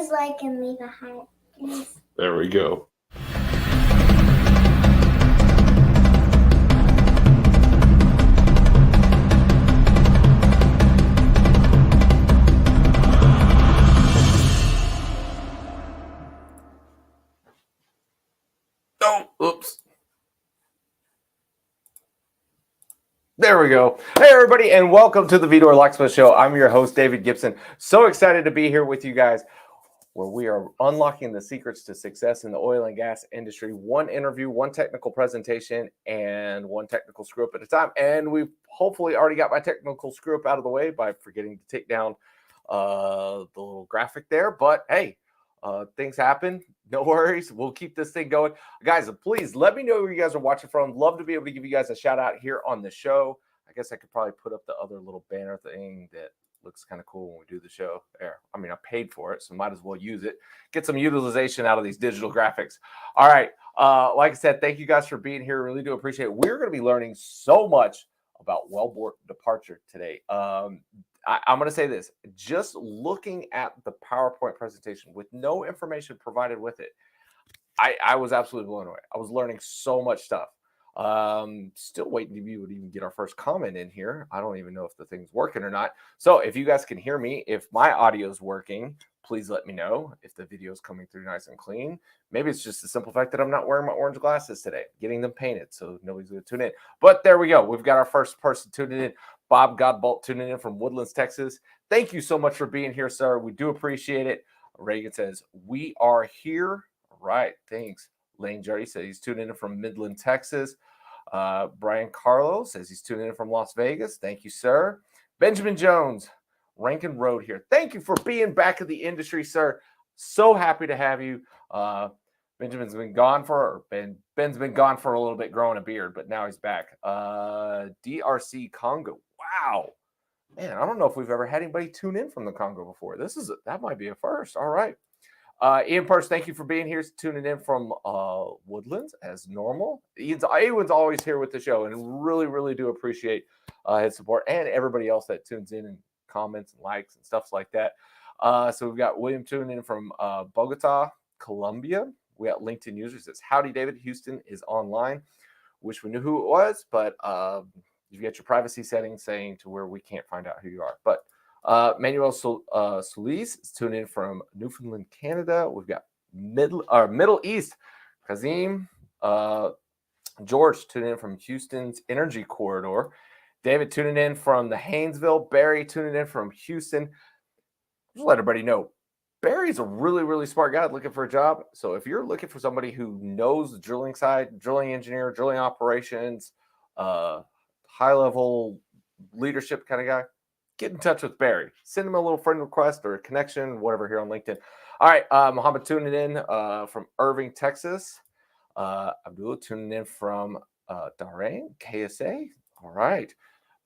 Please like and leave a heart, please. There we go. Oh, oops. There we go. Hey, everybody, and welcome to the Vidor Locksmith Show. I'm your host, David Gibson. So excited to be here with you guys, where we are unlocking the secrets to success in the oil and gas industry. One interview, one technical presentation, and one technical screw up at a time. And we've hopefully already got my technical screw up out of the way by forgetting to take down the little graphic there. But hey, things happen. No worries. We'll keep this thing going. Guys, please let me know where you guys are watching from. Love to be able to give you guys a shout out here on the show. I guess I could probably put up the other little banner thing that looks kind of cool when we do the show there. I mean, I paid for it, so might as well use it. Get some utilization out of these digital graphics. All right. Like I said, thank you guys for being here. Really do appreciate it. We're going to be learning so much about Wellbore Departure today. I'm going to say this, just looking at the PowerPoint presentation with no information provided with it, I was absolutely blown away. I was learning so much stuff. Still waiting to be able to even get our first comment in here. I don't even know if the thing's working or not. So if you guys can hear me, if my audio is working, please let me know. If the video is coming through nice and clean, maybe it's just the simple fact that I'm not wearing my orange glasses today, getting them painted, so nobody's going to tune in. But there we go. We've got our first person tuning in. Bob Godbolt tuning in from Woodlands, Texas. Thank you so much for being here, sir. We do appreciate it. Reagan says, we are here. All right, thanks. Lane Jerry says he's tuning in from Midland, Texas. Brian Carlos says he's tuning in from Las Vegas. Thank you, sir. Benjamin Jones, Rankin Road here. Thank you for being back in the industry, sir. So happy to have you. Ben's been gone for a little bit growing a beard, but now he's back. DRC Congo. Wow. Man, I don't know if we've ever had anybody tune in from the Congo before. That might be a first. All right. Ian Purse, thank you for being here, tuning in from Woodlands as normal. Ian's always here with the show, and really, really do appreciate his support and everybody else that tunes in and comments and likes and stuff like that. So we've got William tuning in from Bogota, Colombia. We got LinkedIn users. Says, howdy, David. Houston is online. Wish we knew who it was, but you've got your privacy settings saying to where we can't find out who you are. But Manuel Solis is tuning in from Newfoundland, Canada. We've got Middle East. Kazim George tuning in from Houston's Energy Corridor. David tuning in from the Haynesville. Barry tuning in from Houston. Just let everybody know, Barry's a really, really smart guy looking for a job. So if you're looking for somebody who knows the drilling side, drilling engineer, drilling operations, high-level leadership kind of guy, get in touch with Barry. Send him a little friend request or a connection, whatever, here on LinkedIn. All right, Muhammad tuning in from Irving, Texas. Abdullah tuning in from Darien, KSA. All right.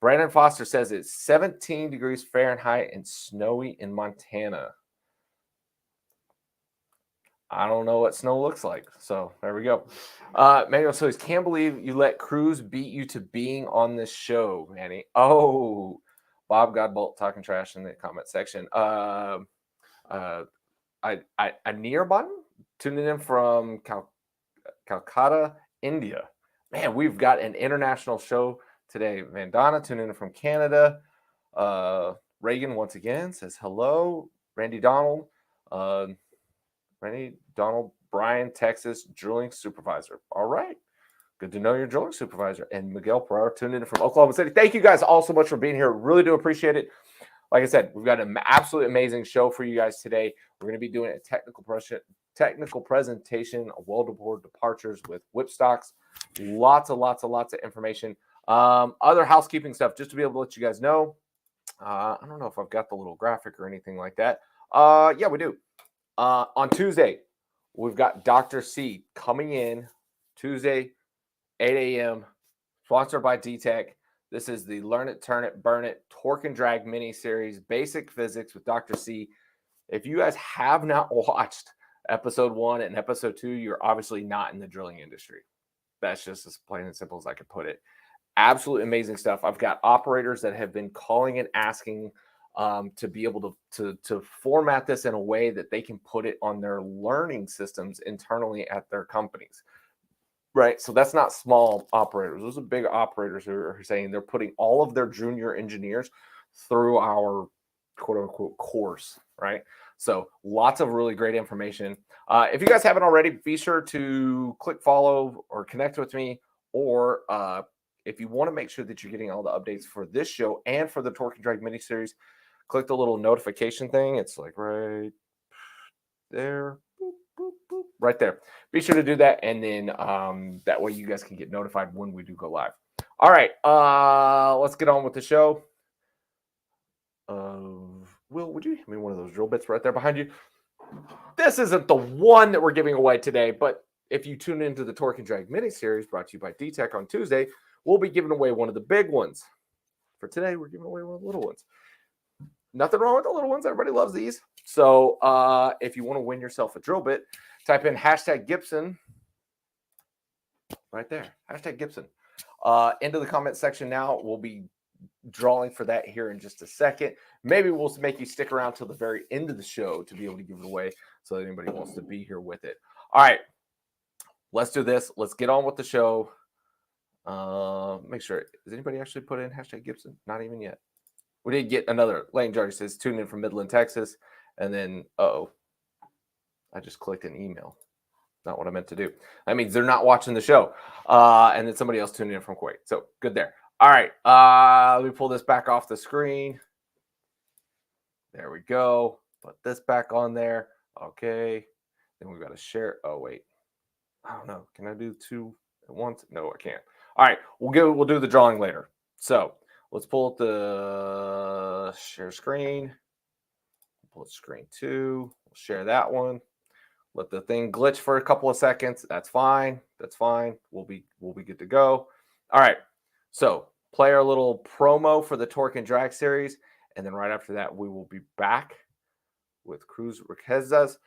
Brandon Foster says it's 17 degrees Fahrenheit and snowy in Montana. I don't know what snow looks like. So there we go. Manuel says, can't believe you let Cruz beat you to being on this show, Manny. Oh, Bob Godbolt talking trash in the comment section. Anirban tuning in from Calcutta, India. Man, we've got an international show today. Vandana tuning in from Canada. Reagan once again says hello. Randy Donald, Bryan, Texas, drilling supervisor. All right. Good to know you're a drilling supervisor. And Miguel Pereira tuned in from Oklahoma City. Thank you guys all so much for being here. Really do appreciate it. Like I said, we've got an absolutely amazing show for you guys today. We're going to be doing a technical presentation of Wellbore departures with whipstocks. Lots of information. Other housekeeping stuff, just to be able to let you guys know. I don't know if I've got the little graphic or anything like that. Yeah, we do. On Tuesday, we've got Dr. C coming in Tuesday, 8 a.m., sponsored by D-Tech. This is the Learn It, Turn It, Burn It, Torque and Drag mini-series, Basic Physics with Dr. C. If you guys have not watched episode 1 and episode 2, you're obviously not in the drilling industry. That's just as plain and simple as I could put it. Absolutely amazing stuff. I've got operators that have been calling and asking to be able to format this in a way that they can put it on their learning systems internally at their companies. Right. So that's not small operators. Those are big operators who are saying they're putting all of their junior engineers through our quote unquote course. Right. So lots of really great information. If you guys haven't already, be sure to click follow or connect with me. Or if you want to make sure that you're getting all the updates for this show and for the Torque and Drag mini series, click the little notification thing. It's like right there. Right there. Be sure to do that, and then that way you guys can get notified when we do go live. All right, let's get on with the show. Will, would you hand me one of those drill bits right there behind you? This isn't the one that we're giving away today, but if you tune into the Torque and Drag mini series brought to you by D-Tech on Tuesday, we'll be giving away one of the big ones. For today, we're giving away one of the little ones. Nothing wrong with the little ones. Everybody loves these. So if you want to win yourself a drill bit, type in #Gibson right there. #Gibson. Into the comment section now. We'll be drawing for that here in just a second. Maybe we'll make you stick around till the very end of the show to be able to give it away so that anybody wants to be here with it. All right. Let's do this. Let's get on with the show. Make sure. Does anybody actually put in #Gibson? Not even yet. We did get another. Lane Jardy says, tune in from Midland, Texas. And then, I just clicked an email. Not what I meant to do. That means they're not watching the show. And then somebody else tuned in from Kuwait. So good there. All right. Let me pull this back off the screen. There we go. Put this back on there. Okay. Then we've got to share. Oh, wait. I don't know. Can I do two at once? No, I can't. All right. We'll do the drawing later. So let's pull up the share screen. Pull up screen 2. We'll share that one. Let the thing glitch for a couple of seconds. That's fine. That's fine. We'll be good to go. All right. So play our little promo for the Torque and Drag series, and then right after that, we will be back with Cruz Riquezes.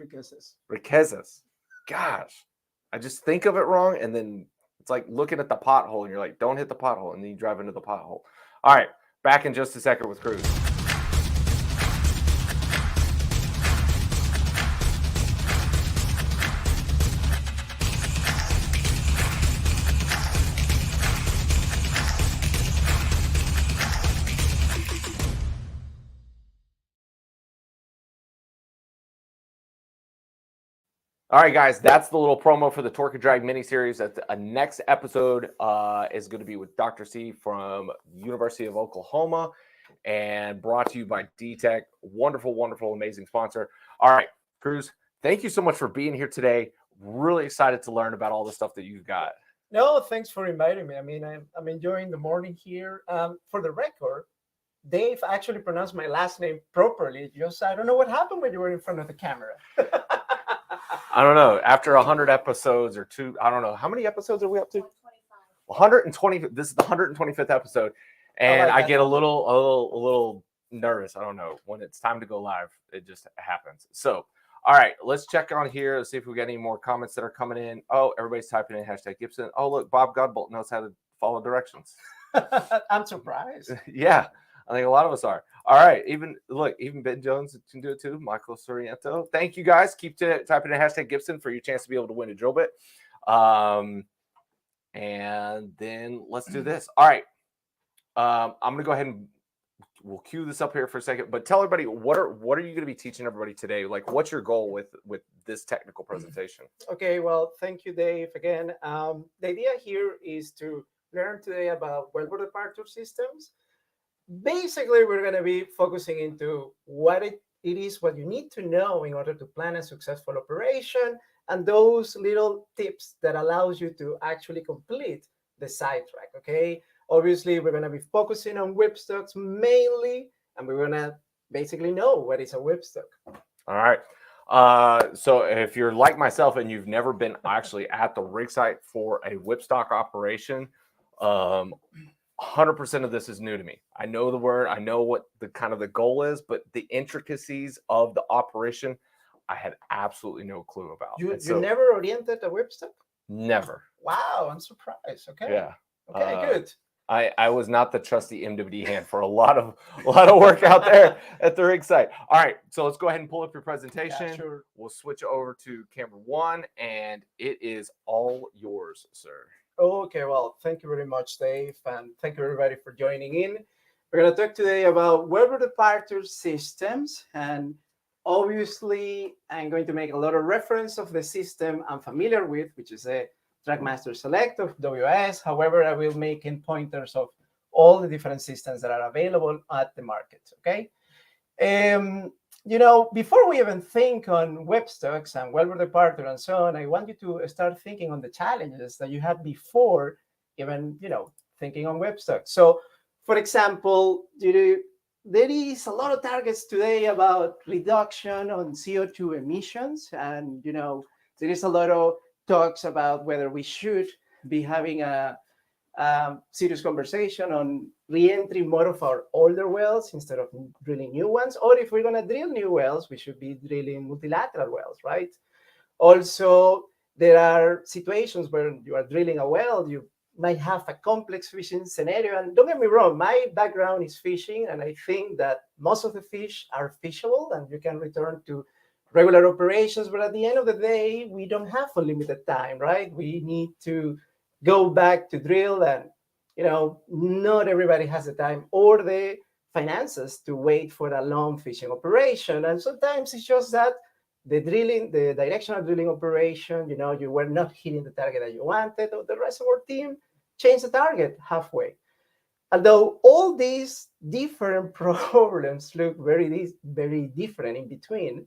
Riquezes. Gosh, I just think of it wrong, and then it's like looking at the pothole, and you're like, don't hit the pothole, and then you drive into the pothole. All right, back in just a second with Cruz. All right, guys, that's the little promo for the Torque and Drag mini-series. The next episode is going to be with Dr. C from University of Oklahoma and brought to you by D-Tech. Wonderful, wonderful, amazing sponsor. All right, Cruz, thank you so much for being here today. Really excited to learn about all the stuff that you've got. No, thanks for inviting me. I mean, I'm enjoying the morning here. For the record, Dave actually pronounced my last name properly. Just I don't know what happened when you were in front of the camera. I don't know. After 100 episodes or two, I don't know. How many episodes are we up to? 120. This is the 125th episode. And I get a little nervous. I don't know. When it's time to go live, it just happens. So, all right, let's check on here. Let's see if we got any more comments that are coming in. Oh, everybody's typing in #Gibson. Oh, look, Bob Godbolt knows how to follow directions. I'm surprised. Yeah, I think a lot of us are. All right, even Ben Jones can do it too. Michael Soriento. Thank you guys. Keep typing in #Gibson for your chance to be able to win a drill bit. And then let's do this. All right. I'm gonna go ahead and we'll cue this up here for a second. But tell everybody what are you going to be teaching everybody today? Like, what's your goal with this technical presentation? Okay, well, thank you, Dave. Again, the idea here is to learn today about Wellbore Departure Systems. Basically, we're going to be focusing into what it is, what you need to know in order to plan a successful operation, and those little tips that allows you to actually complete the sidetrack. Okay. Obviously, we're going to be focusing on whipstocks mainly, and we're going to basically know what is a whipstock. All right. So if you're like myself and you've never been actually at the rig site for a whipstock operation, 100% of this is new to me. I know the word, I know what the kind of the goal is, but the intricacies of the operation, I had absolutely no clue about. You never oriented a whipstock? Never. Wow, I'm surprised. Okay. Yeah. Okay, good. I was not the trusty MWD hand for a lot of work out there at the rig site. All right, so let's go ahead and pull up your presentation. Yeah, sure. We'll switch over to camera 1, and it is all yours, sir. Okay, well, thank you very much, Dave, and thank you everybody for joining in. We're going to talk today about Wellbore Departure Systems, and obviously, I'm going to make a lot of reference of the system I'm familiar with, which is a Trackmaster Select of WS. However, I will make in pointers of all the different systems that are available at the market, okay? Before we even think on whipstocks and Wellbore Departure and so on, I want you to start thinking on the challenges that you had before even, thinking on whipstocks. So, for example, there is a lot of targets today about reduction on CO2 emissions, and there is a lot of talks about whether we should be having a serious conversation on re-entry more of our older wells instead of drilling new ones, or if we're going to drill new wells, we should be drilling multilateral wells, right? Also, there are situations where you are drilling a well, you might have a complex fishing scenario, and don't get me wrong, my background is fishing, and I think that most of the fish are fishable and you can return to regular operations, but at the end of the day, we don't have unlimited time, right? We need to go back to drill, and not everybody has the time or the finances to wait for a long fishing operation. And sometimes it's just that the directional drilling operation, you were not hitting the target that you wanted, or the rest of our team changed the target halfway. Although all these different problems look very, very different in between,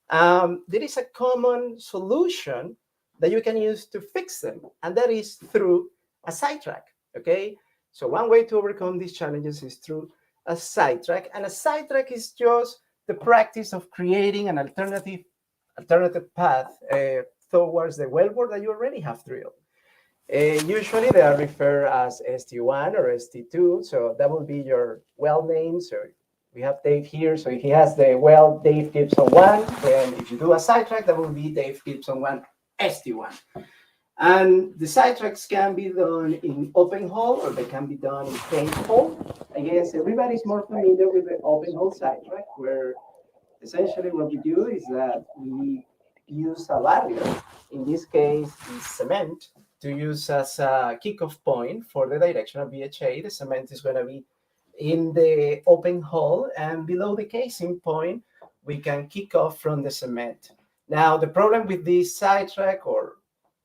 there is a common solution that you can use to fix them, and that is through a sidetrack, okay? So one way to overcome these challenges is through a sidetrack, and a sidetrack is just the practice of creating an alternative path towards the wellbore that you already have drilled. Usually they are referred as ST1 or ST2, so that will be your well name. So we have Dave here, so he has the well Dave Gibson 1, and if you do a sidetrack, that will be Dave Gibson 1 ST1. And the sidetracks can be done in open hole or they can be done in cage hole. I guess everybody's more familiar with the open hole sidetrack, where essentially what we do is that we use a barrier, in this case is cement, to use as a kickoff point for the directional BHA. The cement is going to be in the open hole, and below the casing point, we can kick off from the cement. Now, the problem with this sidetrack, or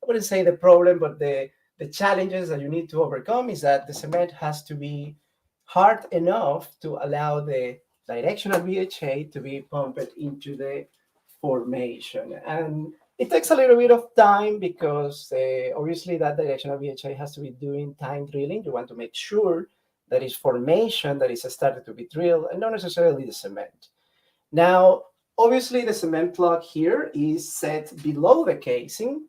I wouldn't say the problem, but the challenges that you need to overcome is that the cement has to be hard enough to allow the directional BHA to be pumped into the formation. And it takes a little bit of time because obviously that directional BHA has to be doing time drilling. You want to make sure that is formation that is started to be drilled, and not necessarily the cement. Now, obviously the cement plug here is set below the casing,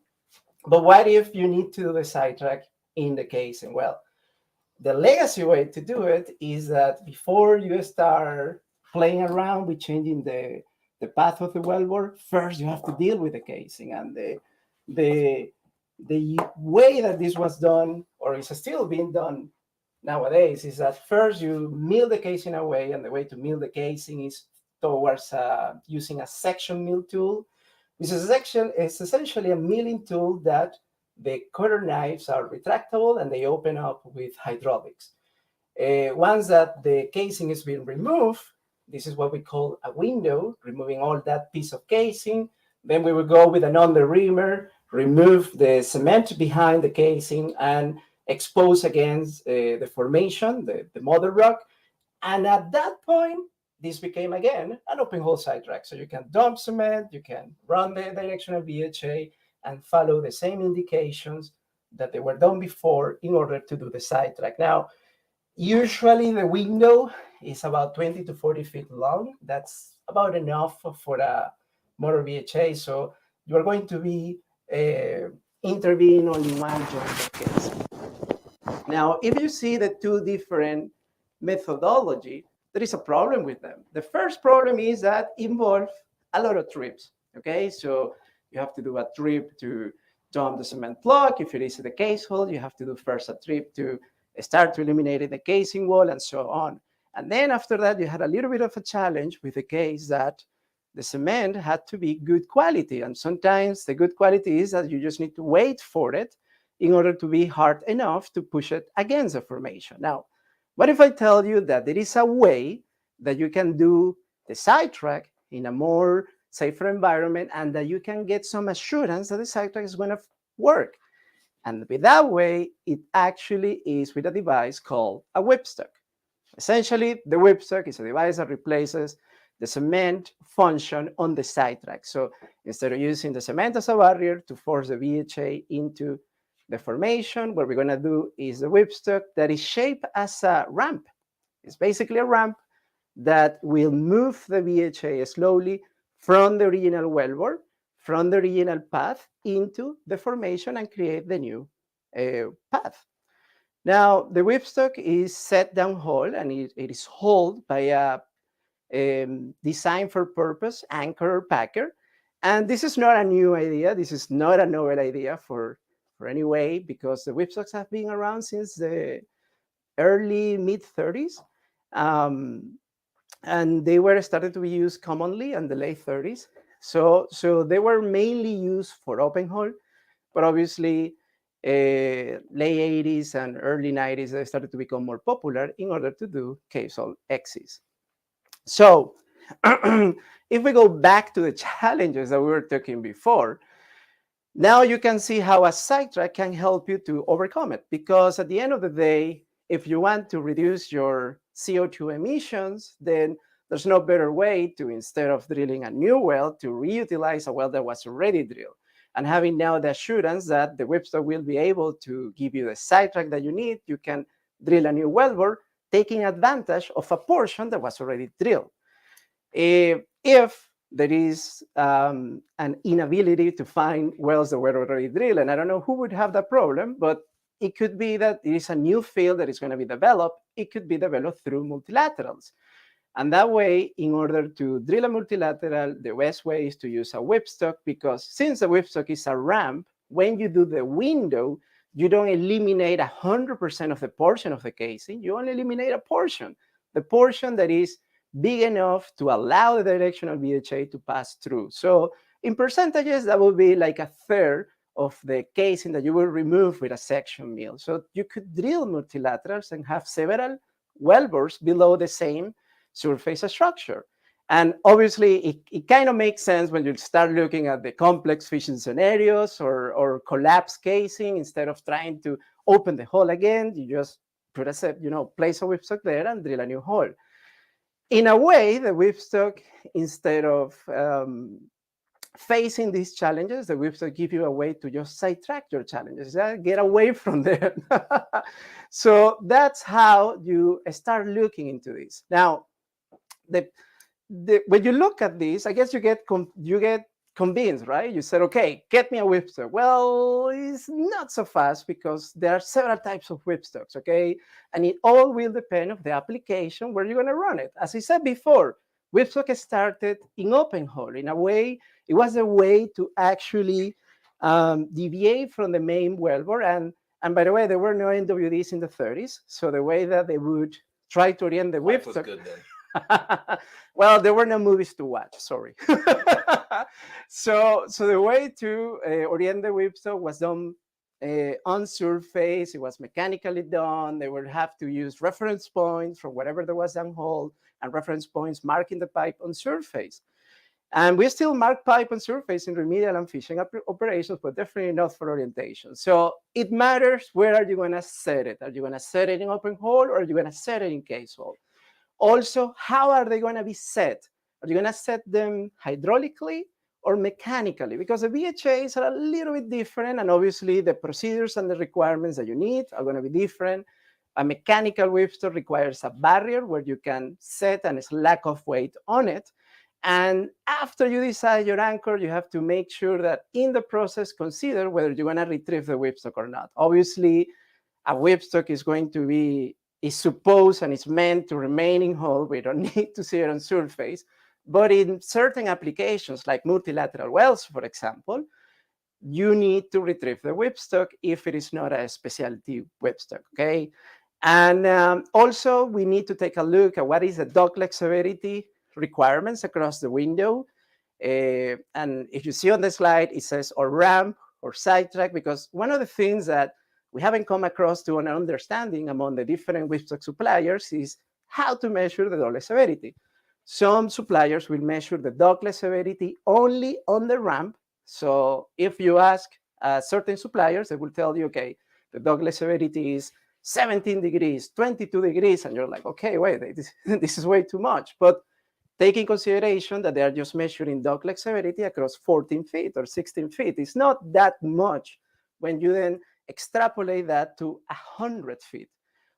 but what if you need to do the sidetrack in the casing? Well, the legacy way to do it is that before you start playing around with changing the path of the wellbore, first you have to deal with the casing. And the way that this was done, or is still being done nowadays, is that first you mill the casing away, and the way to mill the casing is towards using a section mill tool. This is essentially a milling tool that the cutter knives are retractable and they open up with hydraulics. Once that the casing is being removed, this is what we call a window, removing all that piece of casing. Then we will go with an under-reamer, remove the cement behind the casing, and expose against the formation, the mother rock. And at that point, this became, again, an open hole sidetrack. So you can dump cement, you can run the directional BHA, and follow the same indications that they were done before in order to do the sidetrack. Now, usually the window is about 20 to 40 feet long. That's about enough for a motor BHA. So you are going to be intervening only one joint of case. Now, if you see the two different methodology, there is a problem with them. The first problem is that involve a lot of trips, okay? So you have to do a trip to dump the cement plug. If it is the case hole, you have to do first a trip to start to eliminate the casing wall and so on. And then after that, you had a little bit of a challenge with the case that the cement had to be good quality. And sometimes the good quality is that you just need to wait for it in order to be hard enough to push it against the formation. Now, what if I tell you that there is a way that you can do the sidetrack in a more safer environment and that you can get some assurance that the sidetrack is going to work? And with that way, it actually is with a device called a whipstock. Essentially, the whipstock is a device that replaces the cement function on the sidetrack. So instead of using the cement as a barrier to force the BHA into the formation, what we're going to do is the whipstock that is shaped as a ramp. It's basically a ramp that will move the BHA slowly from the original wellbore, from the original path into the formation and create the new path. Now, the whipstock is set down hole and it is hauled by a design for purpose anchor packer. And this is not a new idea. This is not a novel idea for any way, because the whipstocks have been around since the early mid-30s. And they were started to be used commonly in the late 30s. So they were mainly used for open hole, but obviously late 80s and early 90s, they started to become more popular in order to do case hole X's. So if we go back to the challenges that we were talking before, now you can see how a sidetrack can help you to overcome it. Because at the end of the day, if you want to reduce your CO2 emissions, then there's no better way to, instead of drilling a new well, to reutilize a well that was already drilled. And having now the assurance that the whipstock will be able to give you the sidetrack that you need, you can drill a new wellbore, taking advantage of a portion that was already drilled. If there is an inability to find wells that were already drilled, and I don't know who would have that problem, but it could be that it is a new field that is going to be developed. It could be developed through multilaterals. And that way, in order to drill a multilateral, the best way is to use a whipstock, because since the whipstock is a ramp, when you do the window, you don't eliminate 100% of the portion of the casing. You only eliminate a portion, the portion that is big enough to allow the directional BHA to pass through. So in percentages, that will be like a third of the casing that you will remove with a section mill. So you could drill multilaterals and have several wellbores below the same surface structure. And obviously, it kind of makes sense when you start looking at the complex fishing scenarios or collapse casing. Instead of trying to open the hole again, you just put place a whipstock there and drill a new hole. In a way, the whipstock, instead of facing these challenges, the whipstock gives you a way to just sidetrack your challenges, get away from them. So that's how you start looking into this. Now, when you look at this, I guess you get convinced, right? You said, okay, get me a whipstock. Well, it's not so fast, because there are several types of whipstocks, okay? And it all will depend on the application where you're going to run it. As I said before, whipstock started in open hole. In a way, it was a way to actually deviate from the main wellbore. And by the way, there were no NWDs in the 30s. So the way that they would try to orient the Life was whipstock. good then. Well, there were no movies to watch, sorry. So the way to orient the whipstock was done on surface. It was mechanically done. They would have to use reference points from whatever there was downhole, and reference points marking the pipe on surface. And we still mark pipe on surface in remedial and fishing operations, but definitely not for orientation. So it matters, where are you going to set it? Are you going to set it in open hole, or are you going to set it in case hole? Also, how are they going to be set? Are you going to set them hydraulically or mechanically? Because the BHAs are a little bit different, and obviously the procedures and the requirements that you need are going to be different. A mechanical whipstock requires a barrier where you can set a slack of weight on it. And after you decide your anchor, you have to make sure that in the process, consider whether you're going to retrieve the whipstock or not. Obviously, a whipstock is supposed and it's meant to remain in hole. We don't need to see it on surface. But in certain applications, like multilateral wells, for example, you need to retrieve the whipstock if it is not a specialty whipstock, okay? And also, we need to take a look at what is the dogleg severity requirements across the window. And if you see on the slide, it says or ramp or sidetrack, because one of the things that we haven't come across to an understanding among the different whipstock suppliers is how to measure the dogleg severity. Some suppliers will measure the dogleg severity only on the ramp. So if you ask certain suppliers, they will tell you, okay, the dogleg severity is 17 degrees, 22 degrees, and you're like, okay, wait, this is way too much. But take in consideration that they are just measuring dogleg severity across 14 feet or 16 feet. It's not that much when you then extrapolate that to 100 feet.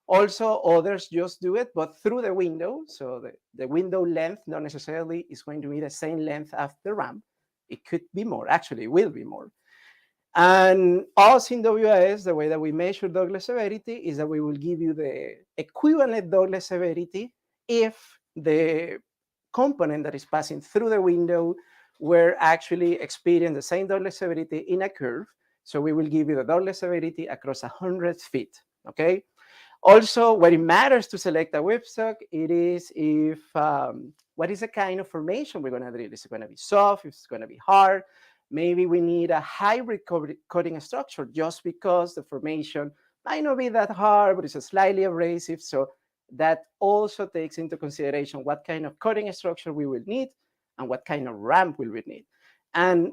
Also, others just do it, but through the window. So the window length not necessarily is going to be the same length as the ramp. It could be more, actually, it will be more. And us in WIS, the way that we measure dogleg severity is that we will give you the equivalent dogleg severity if the component that is passing through the window were actually experiencing the same dogleg severity in a curve. So we will give you the dogleg severity across 100 feet, okay? Also, what it matters to select a whipstock, it is if, what is the kind of formation we're gonna drill? Is it gonna be soft? Is it gonna be hard? Maybe we need a hybrid coating structure just because the formation might not be that hard, but it's a slightly abrasive. So that also takes into consideration what kind of coating structure we will need and what kind of ramp we will need. And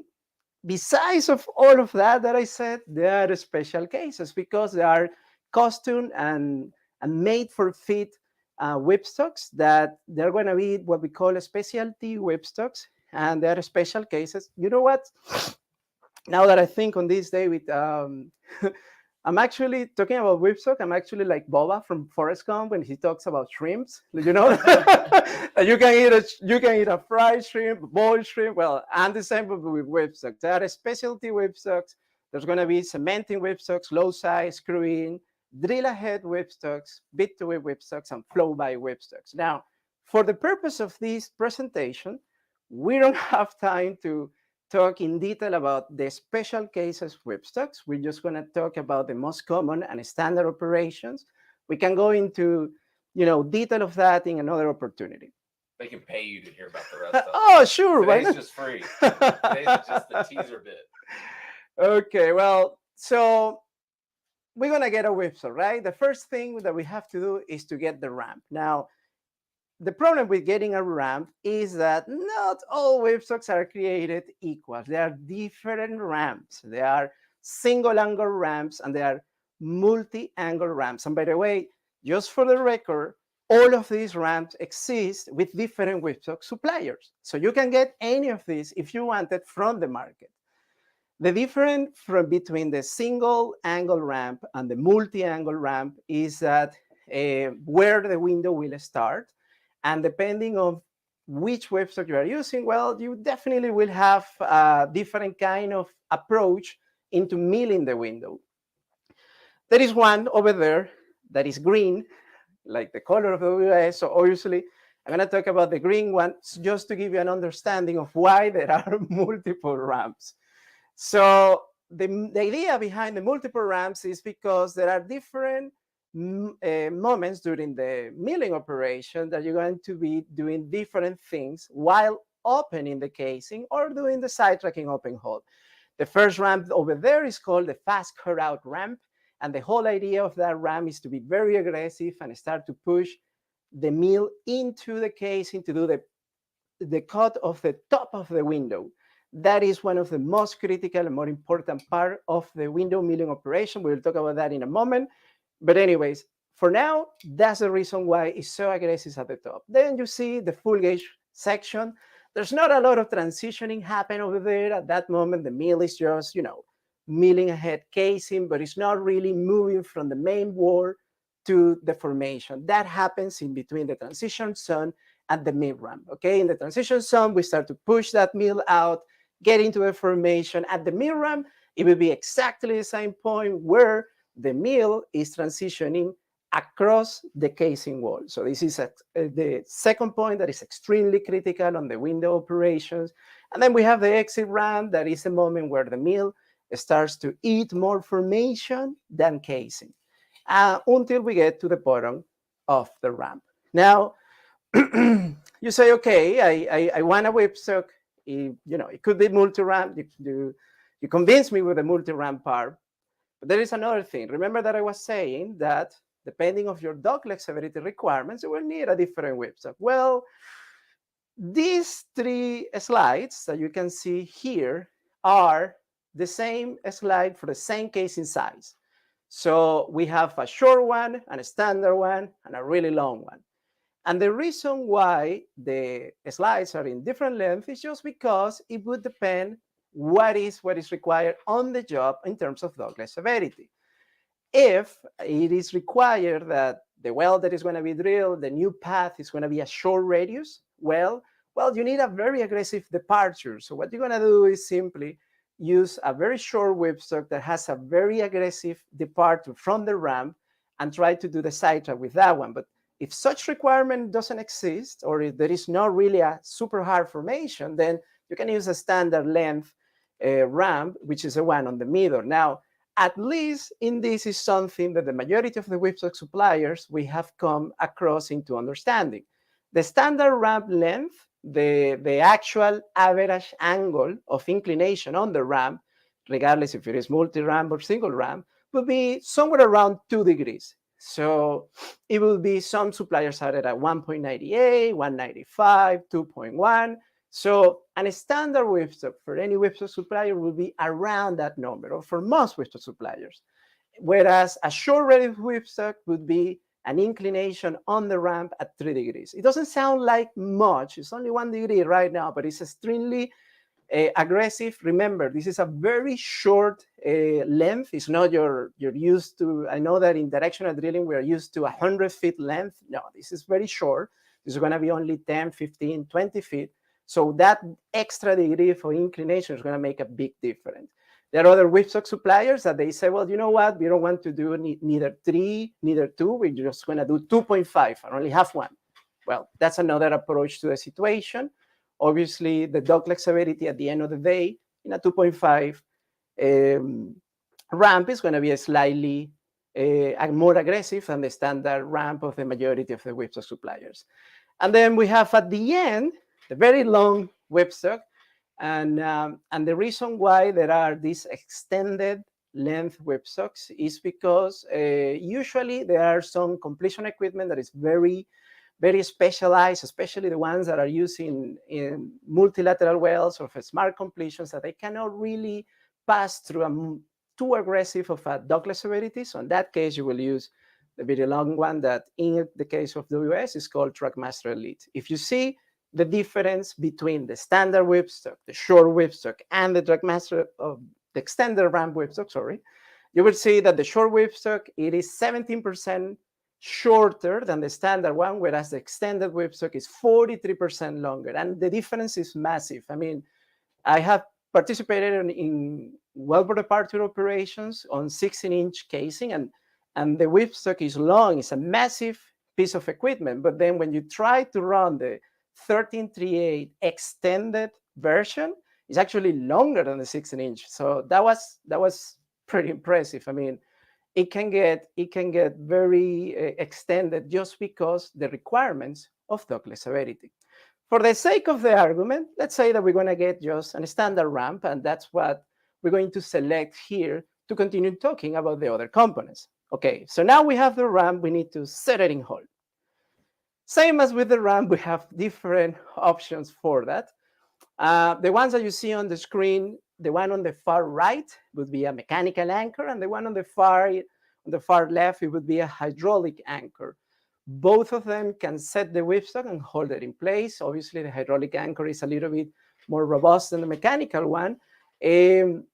besides of all of that I said, there are special cases because there are custom and made for fit whipstocks that they're going to be what we call a specialty whipstocks. And there are special cases. You know what? Now that I think on this, David, I'm actually talking about whipstock. I'm actually like Bubba from Forest Gump when he talks about shrimps. You know, you can eat a fried shrimp, boiled shrimp. Well, I'm the same with whipstocks. There are specialty whipstocks. There's going to be cementing whipstocks, low size, screw-in, drill ahead whipstocks, bit to whip whipstocks, and flow by whipstocks. Now, for the purpose of this presentation, we don't have time to talk in detail about the special cases whipstocks. We're just going to talk about the most common and standard operations. We can go into, detail of that in another opportunity. They can pay you to hear about the rest of it. Oh, sure. Today's just free. Today's just the teaser bit. Okay, well, so we're going to get a whipstock, right? The first thing that we have to do is to get the ramp. Now, the problem with getting a ramp is that not all whipstocks are created equal. There are different ramps. There are single angle ramps and there are multi-angle ramps. And by the way, just for the record, all of these ramps exist with different whipstock suppliers. So you can get any of these if you wanted from the market. The difference between the single angle ramp and the multi-angle ramp is that where the window will start. And depending on which whipstock you are using, well, you definitely will have a different kind of approach into milling the window. There is one over there that is green, like the color of the WIS. So obviously, I'm going to talk about the green one just to give you an understanding of why there are multiple ramps. So the idea behind the multiple ramps is because there are different moments during the milling operation that you're going to be doing different things while opening the casing or doing the sidetracking open hole. The first ramp over there is called the fast cut out ramp. And the whole idea of that ramp is to be very aggressive and start to push the mill into the casing to do the cut of the top of the window. That is one of the most critical and more important part of the window milling operation. We'll talk about that in a moment. But anyways, for now, that's the reason why it's so aggressive at the top. Then you see the full gauge section. There's not a lot of transitioning happen over there. At that moment, the mill is just, milling ahead casing, but it's not really moving from the main bore to the formation. That happens in between the transition zone and the mill ramp, okay? In the transition zone, we start to push that mill out, get into the formation. At the mill ramp, it will be exactly the same point where the mill is transitioning across the casing wall. So this is the second point that is extremely critical on the window operations. And then we have the exit ramp. That is the moment where the mill starts to eat more formation than casing. until we get to the bottom of the ramp. Now, you say, okay, I want a whipstock. It could be multi-ramp. You convince me with the multi-ramp part. But there is another thing. Remember that I was saying that depending on your dog leg severity requirements, you will need a different whipstock. Well, these 3 slides that you can see here are the same slide for the same casing size. So we have a short one, and a standard one, and a really long one. And the reason why the slides are in different lengths is just because it would depend what is required on the job in terms of dogleg severity. If it is required that the well that is going to be drilled, the new path is going to be a short radius, well, you need a very aggressive departure. So what you're going to do is simply use a very short whipstock that has a very aggressive departure from the ramp and try to do the sidetrack with that one. But if such requirement doesn't exist, or if there is not really a super hard formation, then you can use a standard length ramp, which is the one on the middle. Now, at least in this is something that the majority of the whipstock suppliers we have come across into understanding. The standard ramp length, the actual average angle of inclination on the ramp, regardless if it is multi-ramp or single ramp, would be somewhere around 2 degrees. So it will be, some suppliers are at 1.98, 195, 2.1. So a standard whipstock for any whipstock supplier will be around that number, or for most whipstock suppliers. Whereas a short radius whipstock would be an inclination on the ramp at 3 degrees. It doesn't sound like much. It's only 1 degree right now, but it's extremely aggressive. Remember, this is a very short length. It's not you're used to. I know that in directional drilling, we are used to 100 feet length. No, this is very short. This is going to be only 10, 15, 20 feet. So that extra degree for inclination is going to make a big difference. There are other whipstock suppliers that they say, well, you know what? We don't want to do neither 3, neither 2. We're just going to do 2.5 and only have 1. Well, that's another approach to the situation. Obviously, the dogleg severity at the end of the day in a 2.5 ramp is going to be slightly more aggressive than the standard ramp of the majority of the whipstock suppliers. And then we have at the end, the very long whipstock. And the reason why there are these extended length whipstocks is because usually there are some completion equipment that is very, very specialized, especially the ones that are used in multilateral wells or for smart completions, that they cannot really pass through too aggressive of a dogleg severity. So in that case, you will use the very long one that in the case of WS is called Trackmaster Elite. If you see the difference between the standard whipstock, the short whipstock, and the Trackmaster of the extended ramp whipstock, you will see that the short whipstock, it is 17% shorter than the standard one, whereas the extended whipstock is 43% longer. And the difference is massive. I mean, I have participated in Wellbore Departure operations on 16-inch casing, and the whipstock is long. It's a massive piece of equipment. But then when you try to run the 1338 extended version, it's actually longer than the 16-inch. So that was pretty impressive. I mean, it can get very extended just because the requirements of dogleg severity. For the sake of the argument, let's say that we're going to get just a standard ramp, and that's what we're going to select here to continue talking about the other components. Okay, so now we have the ramp, we need to set it in hold. Same as with the ramp, we have different options for that. The ones that you see on the screen, the one on the far right would be a mechanical anchor, and the one on the far left, it would be a hydraulic anchor. Both of them can set the whipstock and hold it in place. Obviously, the hydraulic anchor is a little bit more robust than the mechanical one. In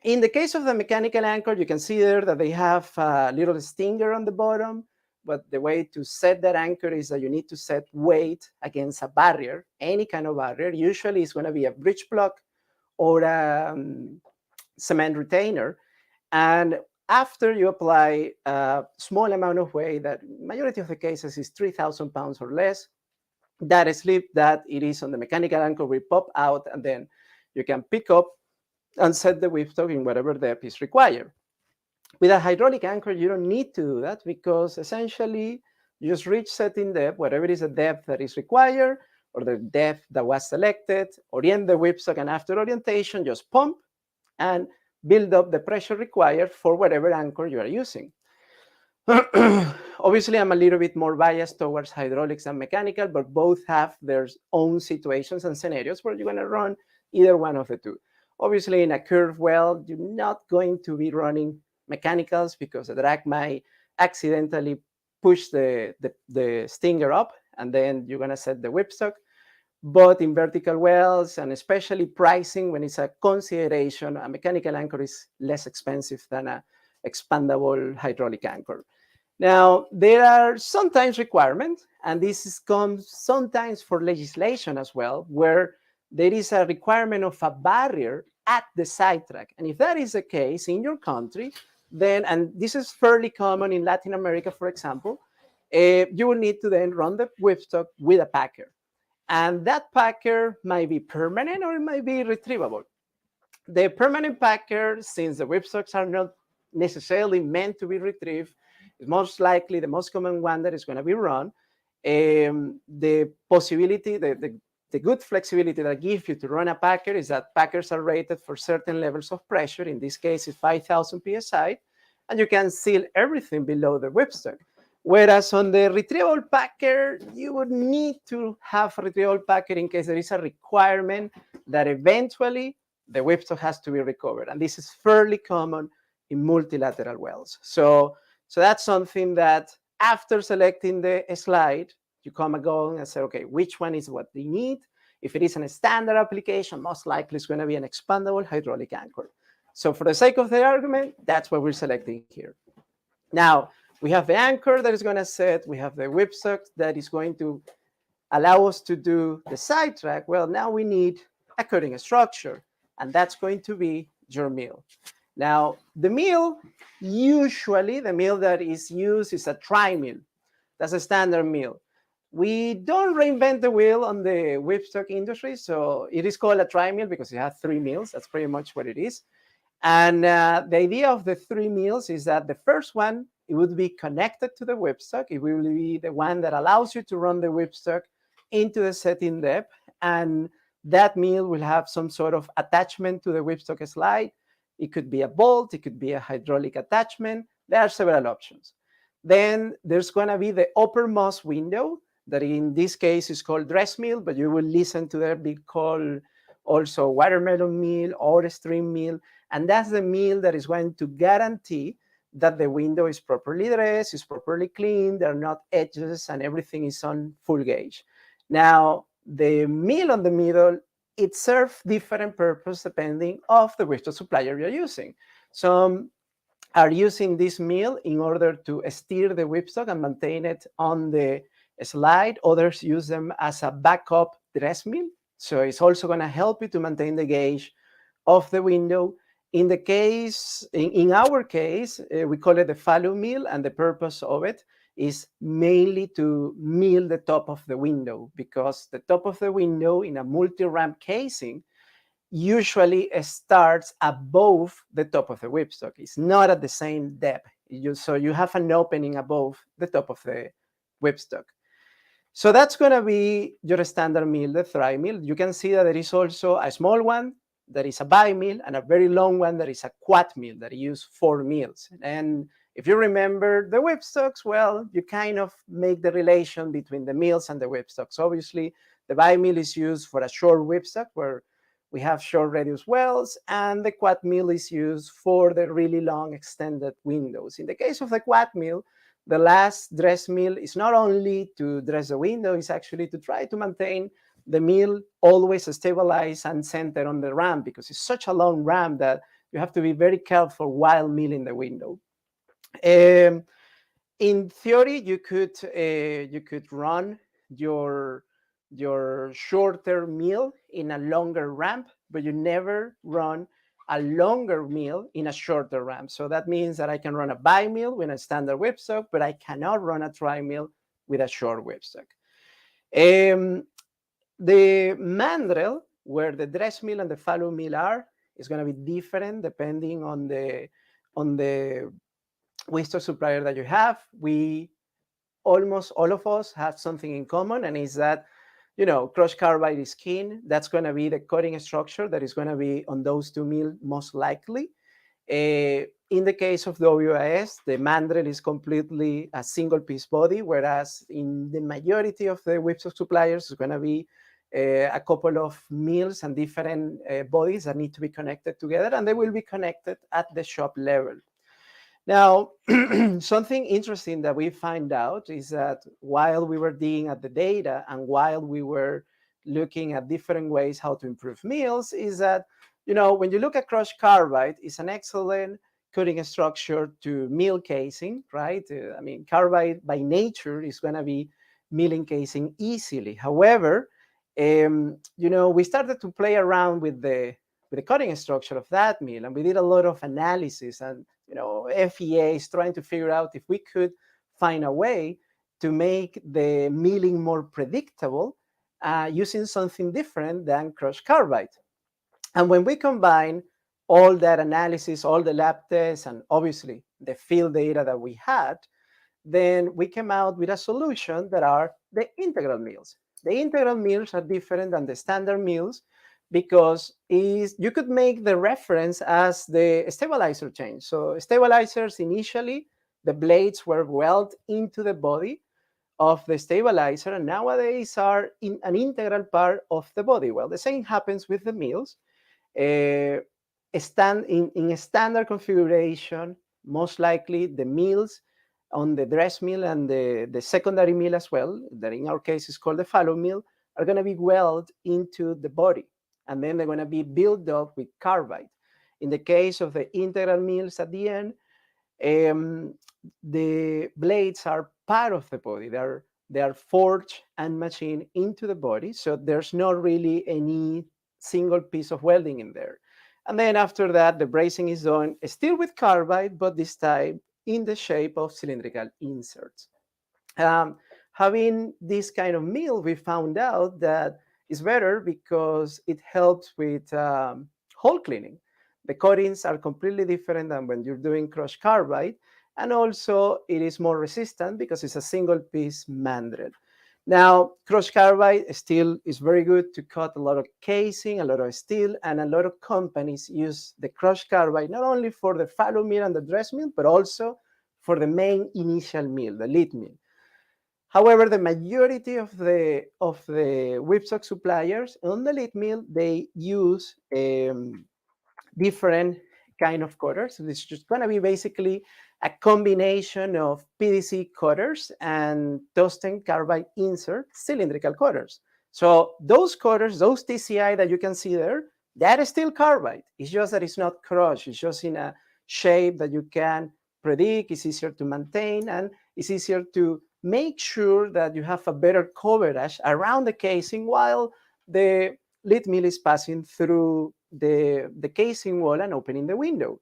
the case of the mechanical anchor, you can see there that they have a little stinger on the bottom. But the way to set that anchor is that you need to set weight against a barrier, any kind of barrier. Usually it's going to be a bridge block or a cement retainer. And after you apply a small amount of weight, that majority of the cases is 3,000 pounds or less, that slip that it is on the mechanical anchor will pop out, and then you can pick up and set the whipstock in whatever depth is required. With a hydraulic anchor, you don't need to do that because essentially you just reach setting depth, whatever is the depth that is required or the depth that was selected, orient the whipstock, and after orientation, just pump and build up the pressure required for whatever anchor you are using. Obviously, I'm a little bit more biased towards hydraulics and mechanical, but both have their own situations and scenarios where you're going to run either one of the two. Obviously, in a curved well, you're not going to be running mechanicals because the drag might accidentally push the stinger up, and then you're going to set the whipstock. But in vertical wells, and especially pricing, when it's a consideration, a mechanical anchor is less expensive than a expandable hydraulic anchor. Now, there are sometimes requirements, and this comes sometimes for legislation as well, where there is a requirement of a barrier at the sidetrack. And if that is the case in your country, then, and this is fairly common in Latin America, for example, you will need to then run the whipstock with a packer. And that packer might be permanent or it might be retrievable. The permanent packer, since the whipstocks are not necessarily meant to be retrieved, is most likely the most common one that is going to be run. The possibility, the good flexibility that gives you to run a packer is that packers are rated for certain levels of pressure. In this case, it's 5,000 psi, and you can seal everything below the whipstock. Whereas on the retrieval packer, you would need to have a retrieval packer in case there is a requirement that eventually the whipstock has to be recovered. And this is fairly common in multilateral wells. So that's something that after selecting the slide, you come along and say, okay, which one is what they need? If it is a standard application, most likely it's going to be an expandable hydraulic anchor. So for the sake of the argument, that's what we're selecting here. Now, we have the anchor that is going to set. We have the whipstock that is going to allow us to do the sidetrack. Well, now we need a cutting structure, and that's going to be your mill. Now, the mill, usually the mill that is used is a tri-mill. That's a standard mill. We don't reinvent the wheel on the whipstock industry, so it is called a tri-mill because it has 3 mills. That's pretty much what it is. And the idea of the 3 mills is that the first one, it would be connected to the whipstock. It will be the one that allows you to run the whipstock into the setting depth. And that mill will have some sort of attachment to the whipstock slide. It could be a bolt. It could be a hydraulic attachment. There are several options. Then there's going to be the uppermost window that in this case is called dress mill, but you will listen to that be called also watermelon mill or stream mill. And that's the mill that is going to guarantee that the window is properly dressed, is properly cleaned, there are not edges, and everything is on full gauge. Now, the mill on the middle, it serves different purpose depending on the whipstock supplier you're using. Some are using this mill in order to steer the whipstock and maintain it on the slide. Others use them as a backup dress mill. So it's also going to help you to maintain the gauge of the window. In the case, in our case, we call it the fallow mill, and the purpose of it is mainly to mill the top of the window, because the top of the window in a multi-ramp casing usually starts above the top of the whipstock. It's not at the same depth. So you have an opening above the top of the whipstock. So that's going to be your standard mill, the thry mill. You can see that there is also a small one that is a bi-mill and a very long one that is a quad mill that use 4 mills. And if you remember the whipstocks, well, you kind of make the relation between the mills and the whipstocks. Obviously, the bi-mill is used for a short whipstock where we have short radius wells, and the quad mill is used for the really long extended windows. In the case of the quad mill, the last dress mill is not only to dress the window, it's actually to try to maintain the mill always stabilized and centered on the ramp, because it's such a long ramp that you have to be very careful while milling the window. In theory, you could run your shorter mill in a longer ramp, but you never run a longer mill in a shorter ramp. So that means that I can run a bi-mill with a standard whipstock, but I cannot run a tri-mill with a short whipstock. The mandrel, where the dress mill and the fallow mill are, is going to be different depending on the whipstock supplier that you have, almost all of us have something in common, and is that, crushed carbide is king. That's going to be the cutting structure that is going to be on those two mills most likely. In the case of the WIS, the mandrel is completely a single piece body, whereas in the majority of the whipstock suppliers, it's going to be a couple of mills and different bodies that need to be connected together, and they will be connected at the shop level. Now, something interesting that we find out is that while we were digging at the data and while we were looking at different ways how to improve mills, is that, when you look at crushed carbide, it's an excellent cutting structure to mill casing, right? Carbide by nature is going to be milling casing easily. However, we started to play around with the cutting structure of that mill, and we did a lot of analysis, and FEA is trying to figure out if we could find a way to make the milling more predictable using something different than crushed carbide. And when we combine all that analysis, all the lab tests, and obviously the field data that we had, then we came out with a solution that are the integral mills. The integral mills are different than the standard mills because you could make the reference as the stabilizer change. So stabilizers, initially, the blades were welded into the body of the stabilizer, and nowadays are an integral part of the body. Well, the same happens with the mills. In a standard configuration, most likely the mills on the dress mill and the secondary mill as well, that in our case is called the fallow mill, are going to be welded into the body, and then they're going to be built up with carbide. In the case of the integral mills at the end, the blades are part of the body. They are forged and machined into the body, so there's not really any single piece of welding in there. And then after that, the bracing is done still with carbide, but this time in the shape of cylindrical inserts. Having this kind of mill, we found out that it's better because it helps with hole cleaning. The cuttings are completely different than when you're doing crushed carbide, and also it is more resistant because it's a single piece mandrel. Now, crushed carbide still is very good to cut a lot of casing, a lot of steel, and a lot of companies use the crushed carbide not only for the fallow mill and the dress mill, but also for the main initial mill, the lead mill. However, the majority of the whipstock suppliers on the lead mill, they use different kind of cutters. So it's just going to be basically a combination of PDC cutters and tungsten carbide insert cylindrical cutters. So those cutters, those TCI that you can see there, that is still carbide. It's just that it's not crushed. It's just in a shape that you can predict. It's easier to maintain, and it's easier to make sure that you have a better coverage around the casing while the lead mill is passing through the casing wall and opening the window.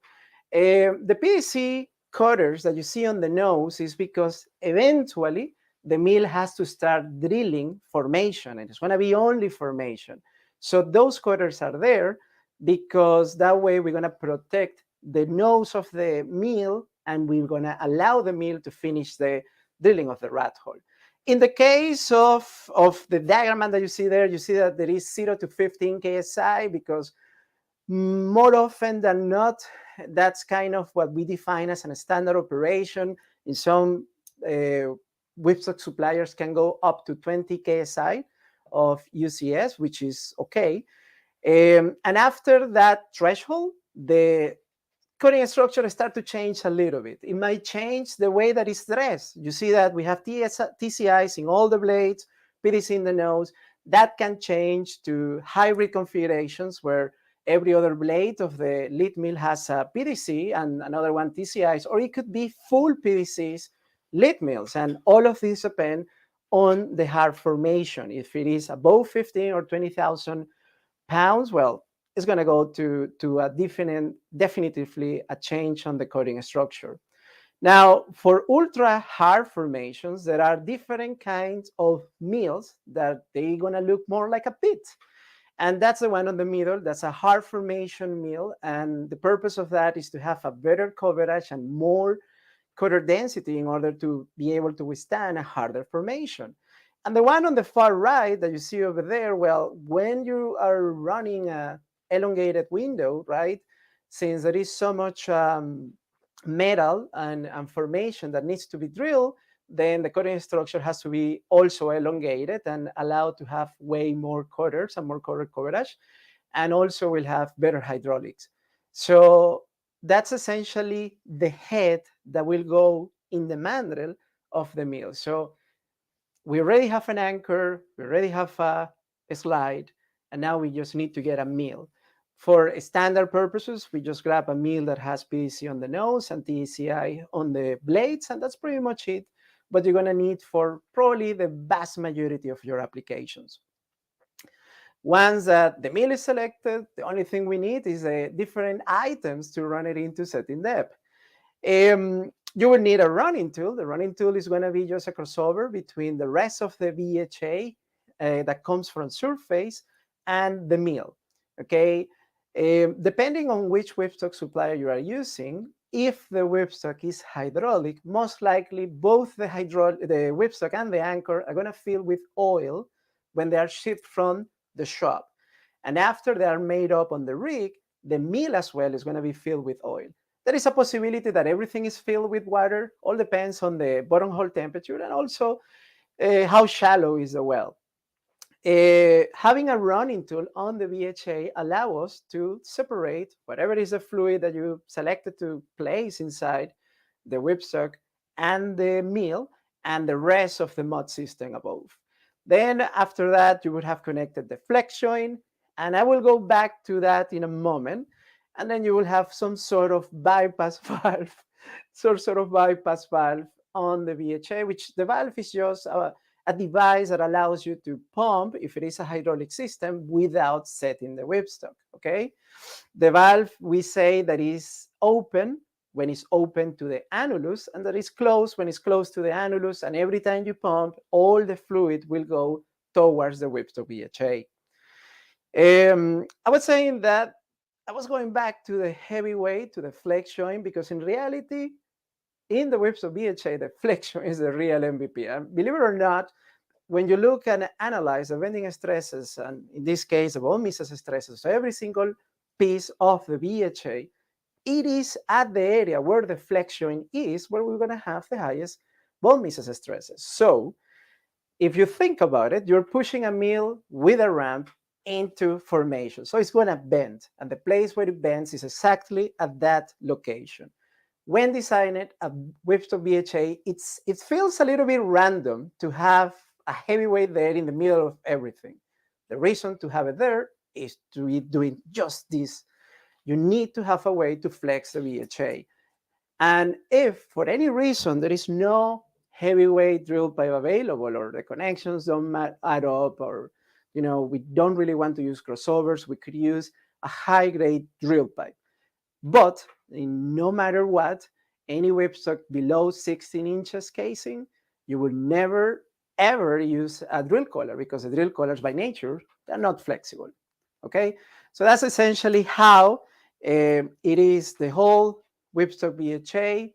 The PDC cutters that you see on the nose is because eventually the mill has to start drilling formation, and it's going to be only formation. So those cutters are there because that way we're going to protect the nose of the mill, and we're going to allow the mill to finish the drilling of the rat hole. In the case of the diagram that you see there, you see that there is 0 to 15 KSI because more often than not, that's kind of what we define as a standard operation. In some whipstock suppliers can go up to 20 KSI of UCS, which is okay. And after that threshold, the cutting structure start to change a little bit. It might change the way that it's dressed. You see that we have TCIs in all the blades, PDC in the nose. That can change to hybrid configurations where every other blade of the lead mill has a PDC and another one TCIs, or it could be full PDCs lead mills. And all of these depend on the hard formation. If it is above 15 or 20,000 pounds, well, it's going to go to a definitively a change on the cutting structure. Now, for ultra hard formations, there are different kinds of mills that they're going to look more like a pit. And that's the one on the middle. That's a hard formation mill. And the purpose of that is to have a better coverage and more cutter density in order to be able to withstand a harder formation. And the one on the far right that you see over there, well, when you are running a elongated window, right, since there is so much metal and formation that needs to be drilled, then the cutting structure has to be also elongated and allowed to have way more cutters and more cutter coverage, and also will have better hydraulics. So that's essentially the head that will go in the mandrel of the mill. So we already have an anchor, we already have a slide, and now we just need to get a mill. For standard purposes, we just grab a mill that has PVC on the nose and TECI on the blades, and that's pretty much it. But you're gonna need for probably the vast majority of your applications. Once that the mill is selected, the only thing we need is different items to run it into setting depth. You will need a running tool. The running tool is going to be just a crossover between the rest of the BHA that comes from surface and the mill. Okay, depending on which whipstock supplier you are using, if the whipstock is hydraulic, most likely both the whipstock and the anchor are going to fill with oil when they are shipped from the shop. And after they are made up on the rig, the mill as well is going to be filled with oil. There is a possibility that everything is filled with water. All depends on the bottom hole temperature and also how shallow is the well. Having a running tool on the BHA allows us to separate whatever is the fluid that you selected to place inside the whipstock and the mill and the rest of the mud system above. Then after that, you would have connected the flex joint, and I will go back to that in a moment. And then you will have some sort of bypass valve, sort of bypass valve on the BHA, which the valve is just a device that allows you to pump, if it is a hydraulic system, without setting the whipstock, okay? The valve, we say that is open when it's open to the annulus, and that is closed when it's close to the annulus, and every time you pump, all the fluid will go towards the whipstock BHA. I was saying that I was going back to the heavyweight, to the flex joint, because in reality, in the whipstock BHA, the flex joint is the real MVP. And believe it or not, when you look and analyze the bending stresses, and in this case, the bone misses stresses, so every single piece of the BHA, it is at the area where the flex joint is where we're going to have the highest bone misses stresses. So if you think about it, you're pushing a mill with a ramp into formation. So it's going to bend, and the place where it bends is exactly at that location. When designing a whipstock BHA, it feels a little bit random to have a heavyweight there in the middle of everything. The reason to have it there is to be doing just this. You need to have a way to flex the BHA. And if for any reason there is no heavyweight drill pipe available, or the connections don't add up, or we don't really want to use crossovers, we could use a high-grade drill pipe. But no matter what, any whipstock below 16 inches casing, you will never, ever use a drill collar, because the drill collars by nature, they're not flexible, okay? So that's essentially how it is the whole whipstock BHA.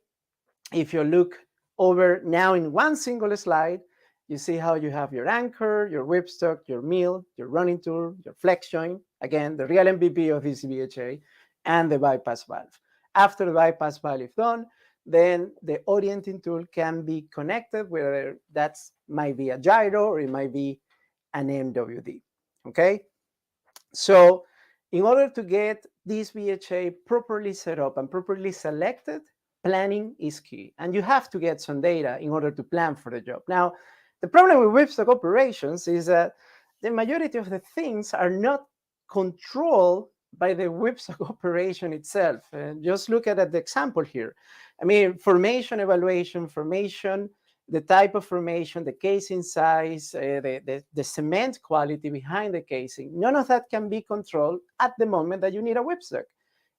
If you look over now in one single slide, you see how you have your anchor, your whipstock, your mill, your running tool, your flex joint, again, the real MVP of this BHA, and the bypass valve. After the bypass valve is done, then the orienting tool can be connected, whether that might be a gyro or it might be an MWD, okay? So in order to get this BHA properly set up and properly selected, planning is key. And you have to get some data in order to plan for the job. Now, the problem with whipstock operations is that the majority of the things are not controlled by the whipstock operation itself. And just look at the example here. I mean, formation evaluation, the type of formation, the casing size, the cement quality behind the casing, none of that can be controlled at the moment that you need a whipstock.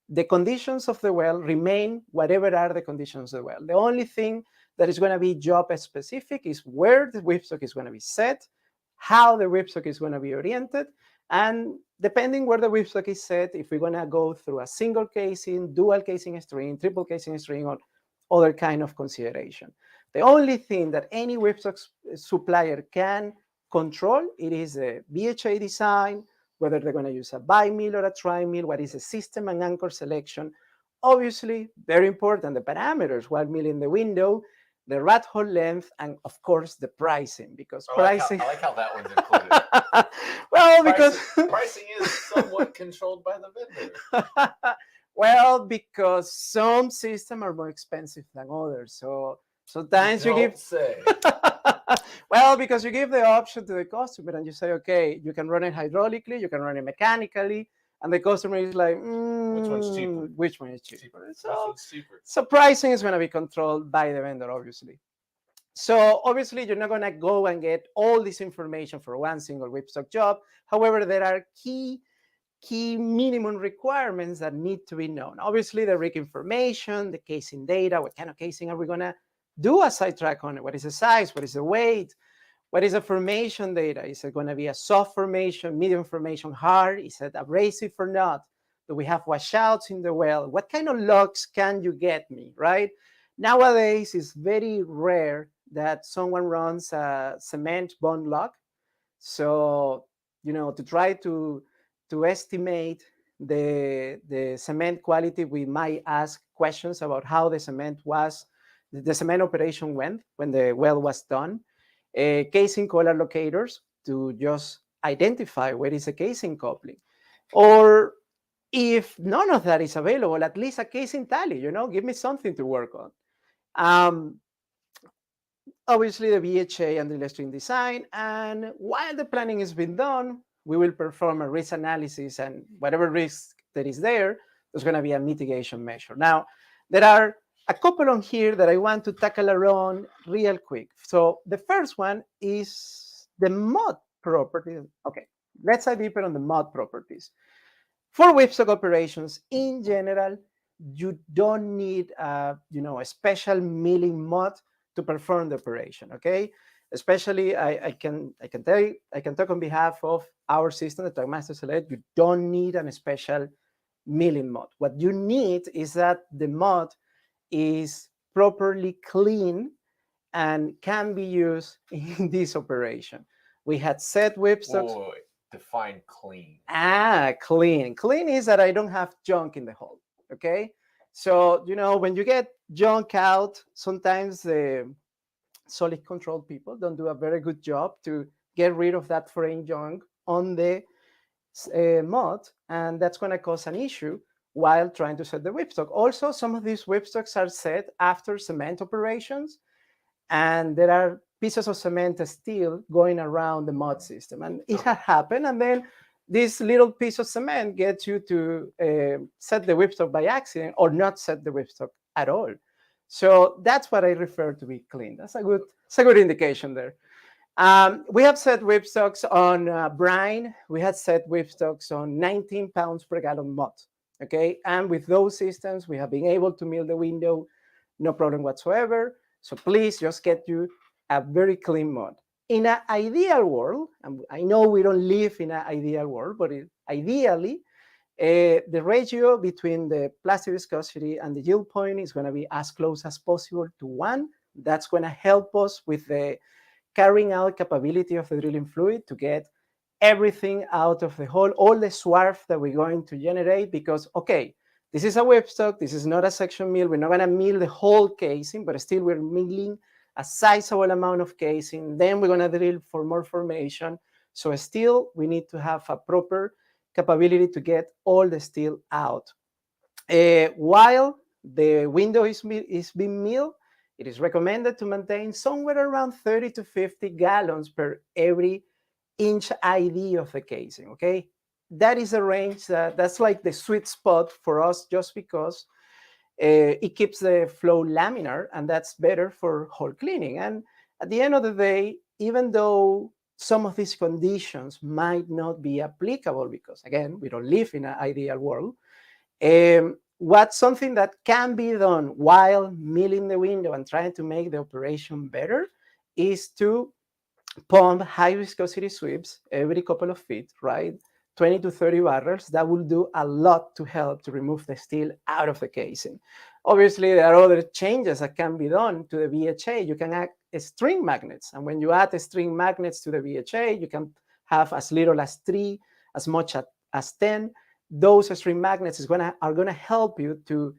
The conditions of the well remain whatever are the conditions of the well. The only thing that is going to be job specific is where the whipstock is going to be set, how the whipstock is going to be oriented, And depending where the whipstock is set, if we're gonna go through a single casing, dual casing string, triple casing string, or other kind of consideration. The only thing that any whipstock supplier can control, it is the BHA design, whether they're gonna use a bi-mill or a tri-mill, what is the system and anchor selection. Obviously, very important, the parameters while milling the window, the rathole length, and of course the pricing, because pricing. I like how that one's included. Well, because pricing is somewhat controlled by the vendor. well, because some systems are more expensive than others. So sometimes you give say. well, because you give the option to the customer and you say, okay, you can run it hydraulically, you can run it mechanically, and the customer is like, which one's cheaper? Which one is cheaper? Which one's cheaper? So pricing is going to be controlled by the vendor, obviously. So obviously, you're not going to go and get all this information for one single whipstock job. However, there are key minimum requirements that need to be known. Obviously, the rig information, the casing data, what kind of casing are we going to do a sidetrack on it? What is the size? What is the weight? What is the formation data? Is it going to be a soft formation, medium formation, hard? Is it abrasive or not? Do we have washouts in the well? What kind of locks can you get me, right? Nowadays, it's very rare that someone runs a cement bond lock. So, to try to estimate the cement quality, we might ask questions about how the cement operation went when the well was done. Casing collar locators to just identify where is the casing coupling. Or if none of that is available, at least a casing tally, give me something to work on. Obviously, the BHA and the string design. And while the planning is being done, we will perform a risk analysis, and whatever risk that is there, there's going to be a mitigation measure. Now, there are a couple on here that I want to tackle around real quick. So the first one is the mod properties. Okay, let's dive deeper on the mod properties. For whipstock operations in general, you don't need a special milling mod to perform the operation. Okay, especially I can talk on behalf of our system, the Trackmaster Select. You don't need a special milling mod. What you need is that the mod is properly clean and can be used in this operation. We had set whipstocks. Wait. Define clean. Clean. Clean is that I don't have junk in the hole. Okay. So, when you get junk out, sometimes the solid control people don't do a very good job to get rid of that foreign junk on the mod, and that's going to cause an issue while trying to set the whipstock. Also, some of these whipstocks are set after cement operations, and there are pieces of cement still going around the mod system. And it had happened, and then this little piece of cement gets you to set the whipstock by accident or not set the whipstock at all. So that's what I refer to be clean. That's a good indication there. We have set whipstocks on brine. We had set whipstocks on 19 pounds per gallon mud. Okay, and with those systems, we have been able to mill the window, no problem whatsoever. So please just get you a very clean mod. In an ideal world, and I know we don't live in an ideal world, but ideally, the ratio between the plastic viscosity and the yield point is going to be as close as possible to 1. That's going to help us with the carrying out capability of the drilling fluid to get everything out of the hole, all the swarf that we're going to generate, because, okay, this is a whipstock, this is not a section mill, we're not going to mill the whole casing, but still we're milling a sizable amount of casing, then we're going to drill for more formation. So still, we need to have a proper capability to get all the steel out. While the window is being milled, it is recommended to maintain somewhere around 30 to 50 gallons per every inch ID of the casing, okay? That is a range that's like the sweet spot for us, just because it keeps the flow laminar, and that's better for hole cleaning. And at the end of the day, even though some of these conditions might not be applicable, because again, we don't live in an ideal world, what's something that can be done while milling the window and trying to make the operation better is to pump high viscosity sweeps every couple of feet, right? 20 to 30 barrels, that will do a lot to help to remove the steel out of the casing. Obviously, there are other changes that can be done to the BHA. You can add string magnets. And when you add string magnets to the BHA, you can have as little as 3, as much as 10. Those string magnets are gonna help you to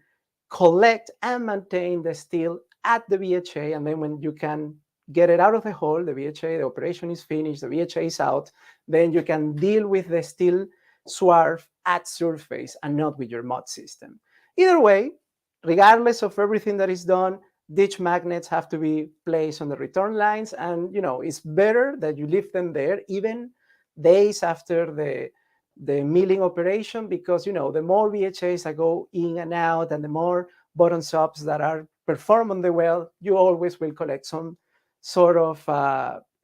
collect and maintain the steel at the BHA. And then when you can get it out of the hole, the BHA, the operation is finished, the BHA is out, then you can deal with the steel swarf at surface and not with your mud system. Either way, regardless of everything that is done, ditch magnets have to be placed on the return lines. And, it's better that you leave them there even days after the milling operation, because, the more BHAs that go in and out and the more bottom subs that are performed on the well, you always will collect some sort of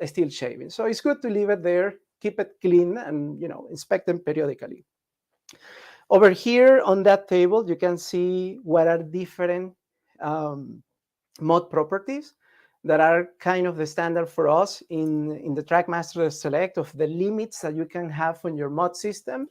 steel shaving. So it's good to leave it there, keep it clean, and inspect them periodically. Over here on that table, you can see what are different mod properties that are kind of the standard for us in the TrackMaster Select of the limits that you can have on your mod system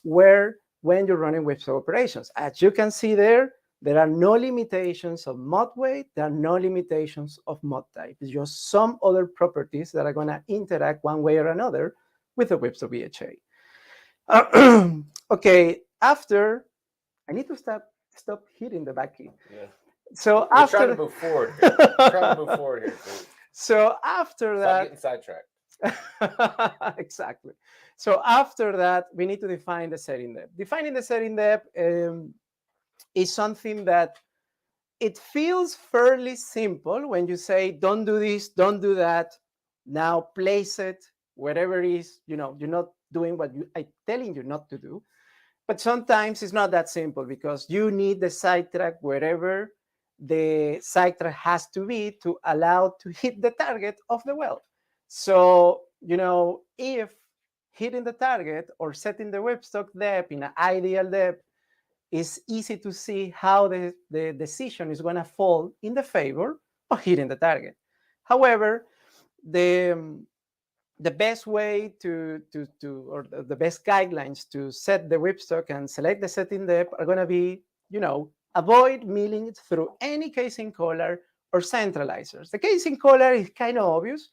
when you're running whipstock operations. As you can see there are no limitations of mod weight, there are no limitations of mod type. It's just some other properties that are going to interact one way or another with the whipstock BHA. Okay, after, I need to stop hitting the back key. Yeah. So We're after trying to move forward here. Trying to move forward here. So after that, stop getting sidetracked. Exactly. So after that, we need to define the setting depth. Defining the setting depth is something that it feels fairly simple when you say, don't do this, don't do that. Now place it wherever it is, you're not doing what I'm telling you not to do. But sometimes it's not that simple, because you need the sidetrack wherever the sidetrack has to be to allow to hit the target of the well. So, if hitting the target or setting the whipstock depth in an ideal depth is easy to see how the decision is going to fall in the favor of hitting the target. However, the best way or the best guidelines to set the whipstock and select the setting depth are going to be, avoid milling it through any casing collar or centralizers. The casing collar is kind of obvious.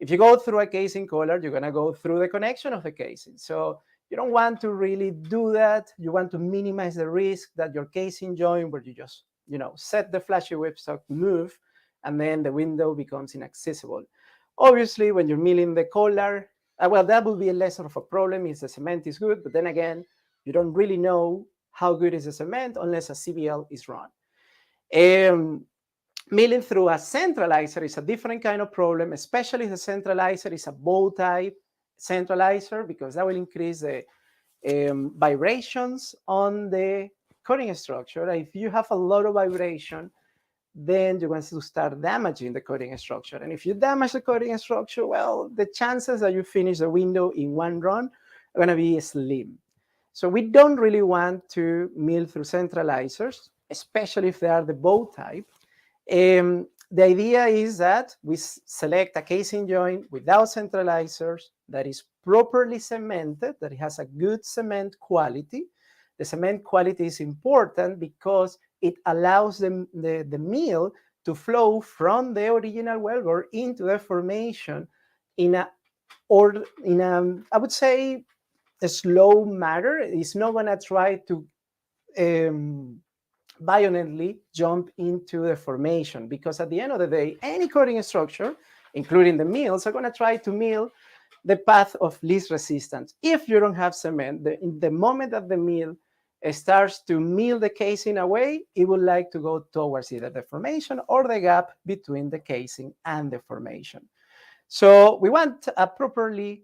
If you go through a casing collar, you're going to go through the connection of the casing. So you don't want to really do that. You want to minimize the risk that your casing joint, where you just, set the flashy whipstock, move, and then the window becomes inaccessible. Obviously, when you're milling the collar, well, that will be less of a problem if the cement is good. But then again, you don't really know how good is the cement unless a CBL is run. Milling through a centralizer is a different kind of problem, especially if the centralizer is a bow type centralizer, because that will increase the vibrations on the cutting structure. If you have a lot of vibration, then you're going to start damaging the cutting structure. And if you damage the cutting structure, well, the chances that you finish the window in one run are going to be slim. So we don't really want to mill through centralizers, especially if they are the bow type. The idea is that we select a casing joint without centralizers that is properly cemented, that it has a good cement quality. The cement quality is important because it allows the mill to flow from the original wellbore into the formation in a, I would say, a slow manner. It's not going to try to violently jump into the formation, because at the end of the day, any cutting structure, including the mills, are going to try to mill the path of least resistance. If you don't have cement, in the moment that the mill starts to mill the casing away, it would like to go towards either the formation or the gap between the casing and the formation. So we want a properly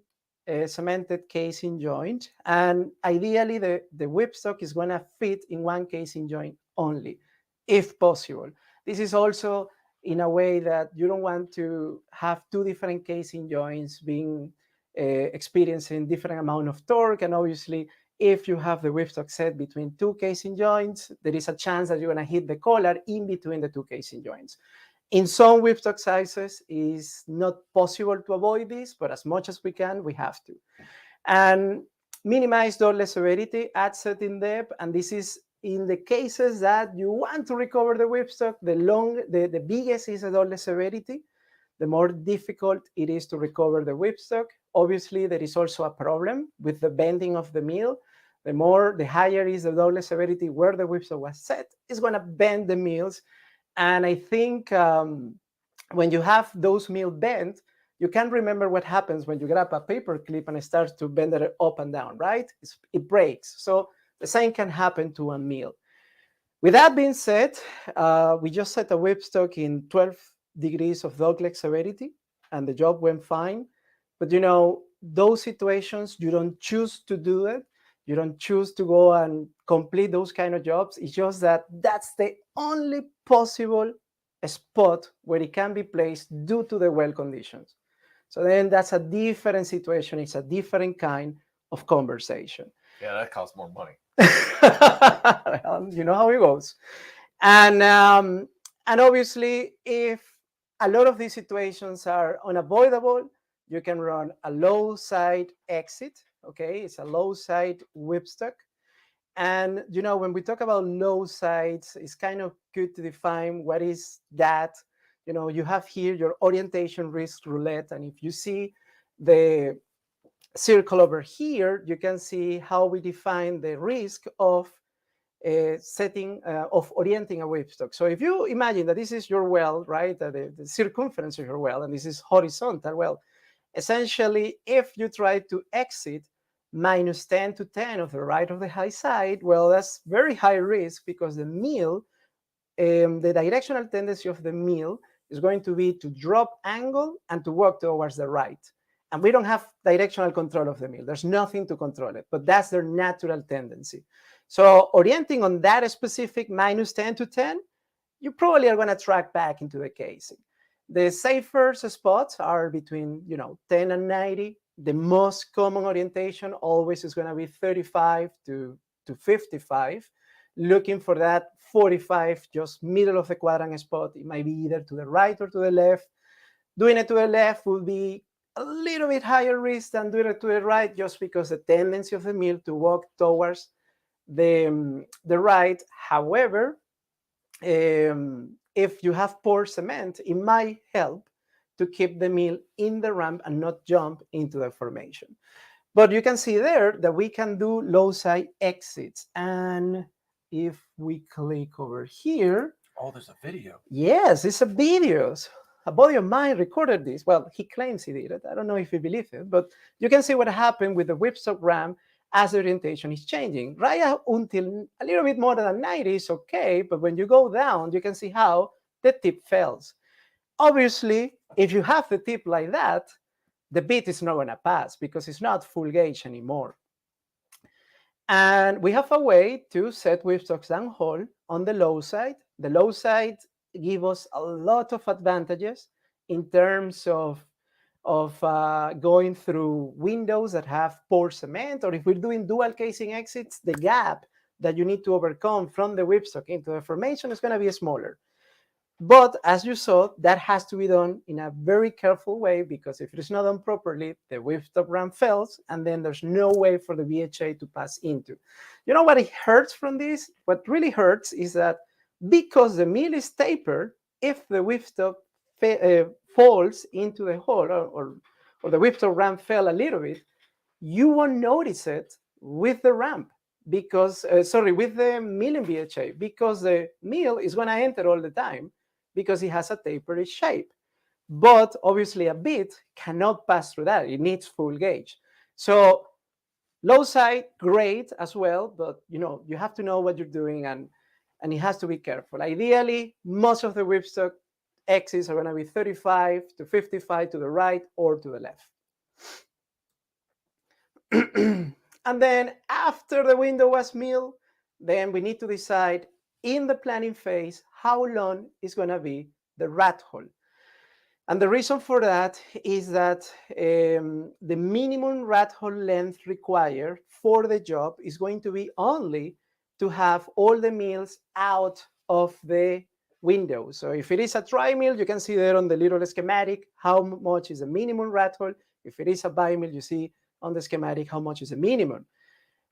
cemented casing joint, and ideally the whipstock is going to fit in one casing joint only, if possible. This is also in a way that you don't want to have two different casing joints being experiencing different amount of torque. And obviously, if you have the whipstock set between two casing joints, there is a chance that you're going to hit the collar in between the two casing joints. In some whipstock sizes, it's not possible to avoid this, but as much as we can, we have to. And minimize dot severity at setting depth, and this is in the cases that you want to recover the whipstock. The biggest is the dot severity, the more difficult it is to recover the whipstock. Obviously, there is also a problem with the bending of the mill. The higher is the dot severity where the whipstock was set, it's going to bend the mills. And I think when you have those mill bent, you can remember what happens when you grab a paper clip and it starts to bend it up and down, right? It breaks. So the same can happen to a mill. With that being said, we just set a whipstock in 12 degrees of dogleg severity, and the job went fine. But you know, those situations, you don't choose to do it. You don't choose to go and complete those kind of jobs. It's just that that's the only possible spot where it can be placed due to the well conditions. So then that's a different situation. It's a different kind of conversation. Yeah, that costs more money. You know how it goes. And obviously, if a lot of these situations are unavoidable, you can run a low side exit. Okay, it's a low side whipstock. And you know, when we talk about low sides, it's kind of good to define what is that. You know, you have here your Orientation Risk Roulette, and if you see the circle over here, you can see how we define the risk of of orienting a whipstock. So if you imagine that this is your well, right, the circumference of your well, and this is horizontal, well, essentially, if you try to exit minus 10 to 10 of the right of the high side, well, that's very high risk because the mill, the directional tendency of the mill is going to be to drop angle and to walk towards the right. And we don't have directional control of the mill. There's nothing to control it, but that's their natural tendency. So orienting on that specific minus 10 to 10, you probably are going to track back into the casing. The safer spots are between 10 and 90. The most common orientation always is going to be 35 to 55. Looking for that 45, just middle of the quadrant spot. It might be either to the right or to the left. Doing it to the left will be a little bit higher risk than doing it to the right, just because the tendency of the mill to walk towards the right. However, if you have poor cement, it might help to keep the mill in the ramp and not jump into the formation. But you can see there that we can do low side exits. And if we click over here. Oh, there's a video. Yes, it's a video. A buddy of mine recorded this. Well, he claims he did it. I don't know if he believes it, but you can see what happened with the whipstock ramp as the orientation is changing. Right up until a little bit more than 90 is okay, but when you go down, you can see how the tip fails. Obviously, if you have the tip like that, the bit is not going to pass because it's not full gauge anymore. And we have a way to set whipstocks downhole on the low side. The low side gives us a lot of advantages in terms of going through windows that have poor cement, or if we're doing dual casing exits, the gap that you need to overcome from the whipstock into the formation is going to be smaller. But as you saw, that has to be done in a very careful way, because if it is not done properly, the whipstock ramp fails, and then there's no way for the BHA to pass into. You know what it hurts from this? What really hurts is that because the mill is tapered, if the whipstock falls into the hole, or the whipstock ramp fell a little bit, you won't notice it with the ramp, because, with the milling BHA, because the mill is going to enter all the time, because it has a tapered shape. But obviously a bit cannot pass through that. It needs full gauge. So low side, great as well, but you have to know what you're doing, and it has to be careful. Ideally, most of the whipstock exits are going to be 35 to 55 to the right or to the left. And then after the window was milled, then we need to decide in the planning phase how long is going to be the rathole. And the reason for that is that the minimum rathole length required for the job is going to be only to have all the mills out of the window. So if it is a tri-mill, you can see there on the little schematic how much is the minimum rathole. If it is a bi-mill, you see on the schematic how much is the minimum.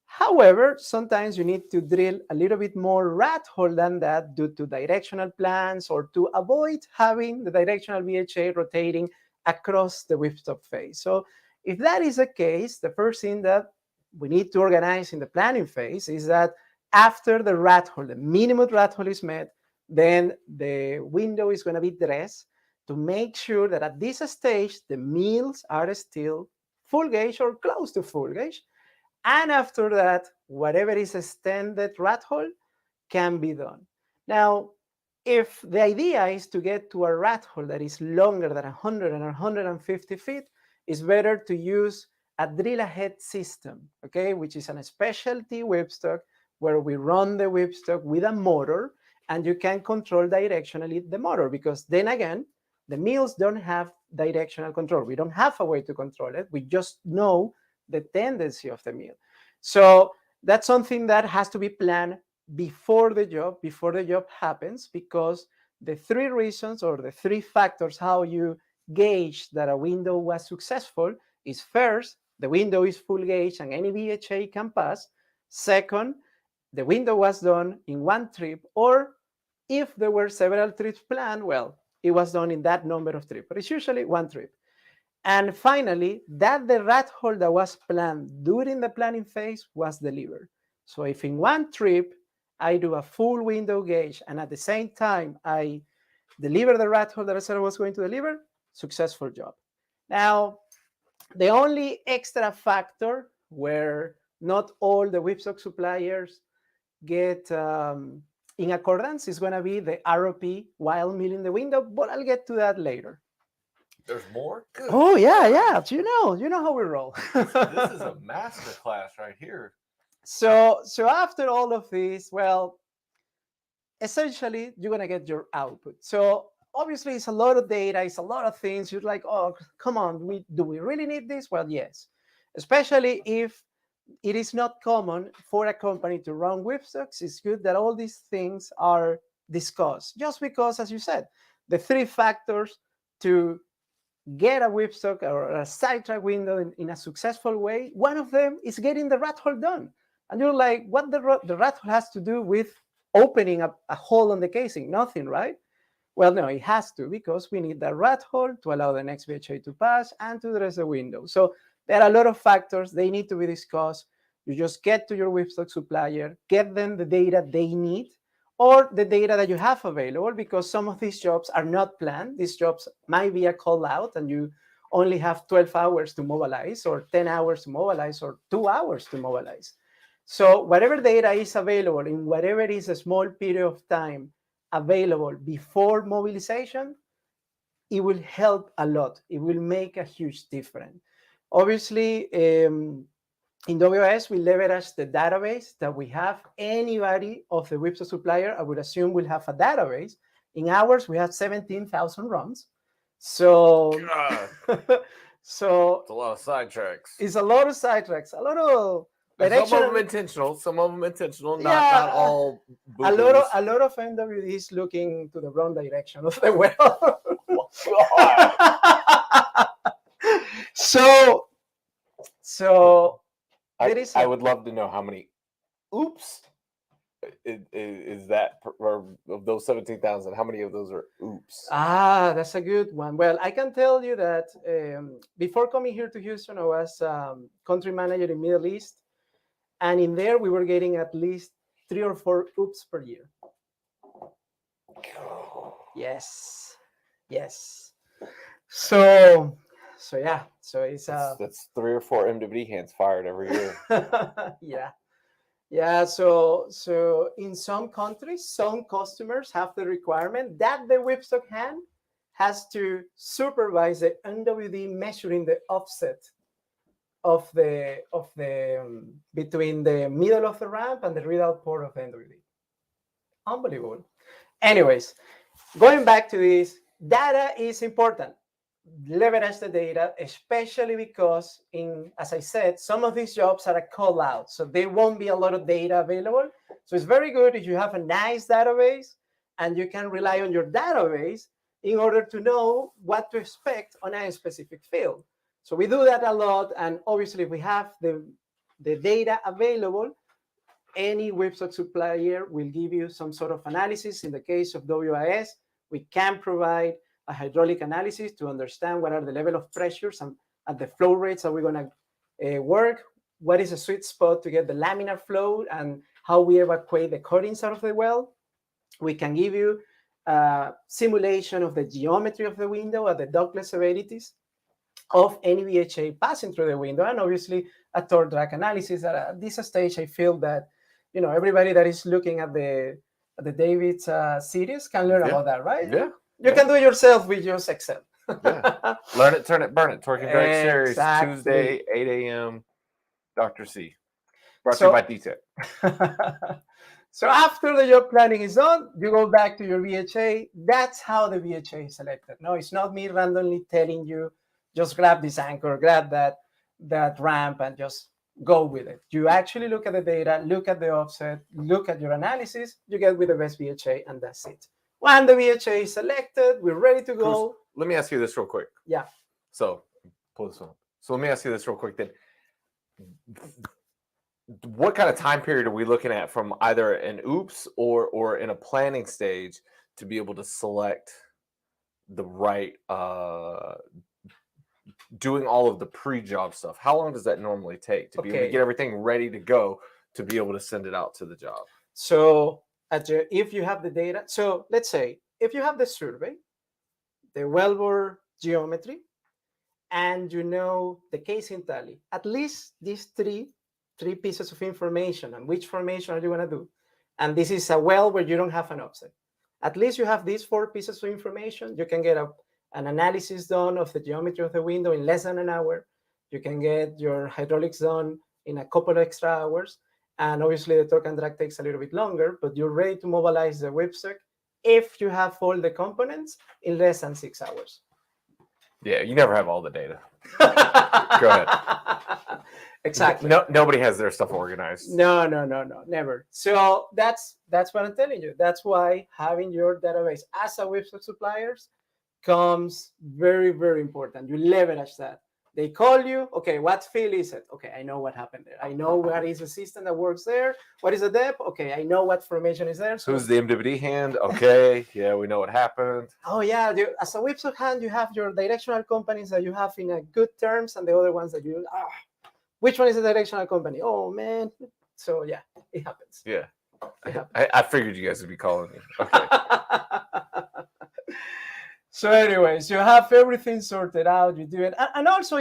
However, sometimes you need to drill a little bit more rat hole than that due to directional plans or to avoid having the directional BHA rotating across the whipstock phase. So if that is the case, the first thing that we need to organize in the planning phase is that after the rat hole, the minimum rat hole is met, then the window is going to be dressed to make sure that at this stage, the mills are still full gauge or close to full gauge. And after that, whatever is extended rat hole can be done. Now, if the idea is to get to a rat hole that is longer than 100 and 150 feet, it's better to use a drill ahead system, okay, which is a specialty whipstock where we run the whipstock with a motor and you can control directionally the motor, because then again, the mills don't have directional control. We don't have a way to control it. We just know the tendency of the mill. So that's something that has to be planned before the job happens, because the three reasons or the three factors how you gauge that a window was successful is: first, the window is full gauge and any BHA can pass; second, the window was done in one trip, or if there were several trips planned, well, it was done in that number of trips, but it's usually one trip. And finally, that the rat hole that was planned during the planning phase was delivered. So if in one trip I do a full window gauge and at the same time I deliver the rat hole that I said I was going to deliver, successful job. Now, the only extra factor where not all the whipstock suppliers get in accordance is going to be the ROP while milling the window, but I'll get to that later. There's more? Good. Oh, yeah. You know how we roll. This is a master class right here. So after all of this, well, essentially, you're going to get your output. So obviously, it's a lot of data. It's a lot of things. You're like, oh, come on. Do we really need this? Well, yes. Especially if it is not common for a company to run whipstocks. It's good that all these things are discussed. Just because, as you said, the three factors to get a whipstock or a sidetrack window in a successful way, one of them is getting the rat hole done. And you're like, what the rat hole has to do with opening a hole on the casing? Nothing, right? Well, no, it has to, because we need the rat hole to allow the next BHA to pass and to dress the window. So there are a lot of factors. They need to be discussed. You just get to your whipstock supplier, get them the data they need, or the data that you have available, because some of these jobs are not planned. These jobs might be a call out and you only have 12 hours to mobilize, or 10 hours to mobilize, or 2 hours to mobilize. So whatever data is available in whatever is a small period of time available before mobilization, it will help a lot. It will make a huge difference. Obviously, in WS, we leverage the database that we have. Anybody of the whipstock supplier, I would assume, will have a database. In ours, we have 17,000 runs. So, so it's a lot of sidetracks. It's a lot of sidetracks. A lot of directional. Some of them intentional. Not all. A lot of MWDs looking to the wrong direction of the well. So. I would love to know how many oops is that, or of those 17,000, how many of those are oops? That's a good one. Well, I can tell you that before coming here to Houston, I was country manager in Middle East, and in there we were getting at least 3 or 4 oops per year. Yes. So yeah, so it's that's 3 or 4 MWD hands fired every year. Yeah. So in some countries, some customers have the requirement that the whipstock hand has to supervise the MWD measuring the offset of the between the middle of the ramp and the readout port of the MWD. Unbelievable. Anyways, going back to this, data is important. Leverage the data, especially because as I said, some of these jobs are a call out, so there won't be a lot of data available. So it's very good if you have a nice database and you can rely on your database in order to know what to expect on a specific field. So we do that a lot, and obviously we have the the data available, any whipstock supplier will give you some sort of analysis. In the case of WIS, we can provide a hydraulic analysis to understand what are the level of pressures and at the flow rates that we're going to work, what is a sweet spot to get the laminar flow, and how we evacuate the cuttings out of the well. We can give you a simulation of the geometry of the window at the ductless severities of any BHA passing through the window, and obviously a torque drag analysis. At this stage, I feel that everybody that is looking at the David's series can learn about that, right? Yeah. You can do it yourself with just Excel. Yeah. Learn it, turn it, burn it. Torque and drag series, Exactly. Tuesday, 8 a.m. Dr. C. Brought to you by DTEC. So after the job planning is done, you go back to your BHA. That's how the BHA is selected. No, it's not me randomly telling you, just grab this anchor, grab that ramp, and just go with it. You actually look at the data, look at the offset, look at your analysis, you get with the best BHA, and that's it. When the BHA is selected, we're ready to go. Cruz, let me ask you this real quick. Yeah. So, pull this one up. So let me ask you this real quick then. What kind of time period are we looking at from either an oops or in a planning stage to be able to select the right doing all of the pre-job stuff? How long does that normally take to be able to get everything ready to go to be able to send it out to the job? So if you have the data, so let's say if you have the survey, the wellbore geometry, and the casing tally, at least these three pieces of information, and which formation are you going to do? And this is a well where you don't have an offset. At least you have these 4 pieces of information. You can get an analysis done of the geometry of the window in less than an hour. You can get your hydraulics done in a couple of extra hours. And obviously the torque and drag takes a little bit longer, but you're ready to mobilize the whipstock if you have all the components in less than 6 hours. Yeah, you never have all the data. Go ahead. Exactly. No, nobody has their stuff organized. No, never. So that's what I'm telling you. That's why having your database as a whipstock suppliers comes very, very important. You leverage that. They call you, okay, what field is it? Okay, I know what happened there. I know what is the system that works there. What is the depth? Okay, I know what formation is there. So who's the MWD hand? Okay, yeah, we know what happened. Oh yeah, as a whipstock hand, you have your directional companies that you have in a good terms, and the other ones that you which one is the directional company? Oh man. So yeah, it happens. Yeah. I figured you guys would be calling me. Okay. So anyways, you have everything sorted out, you do it. And also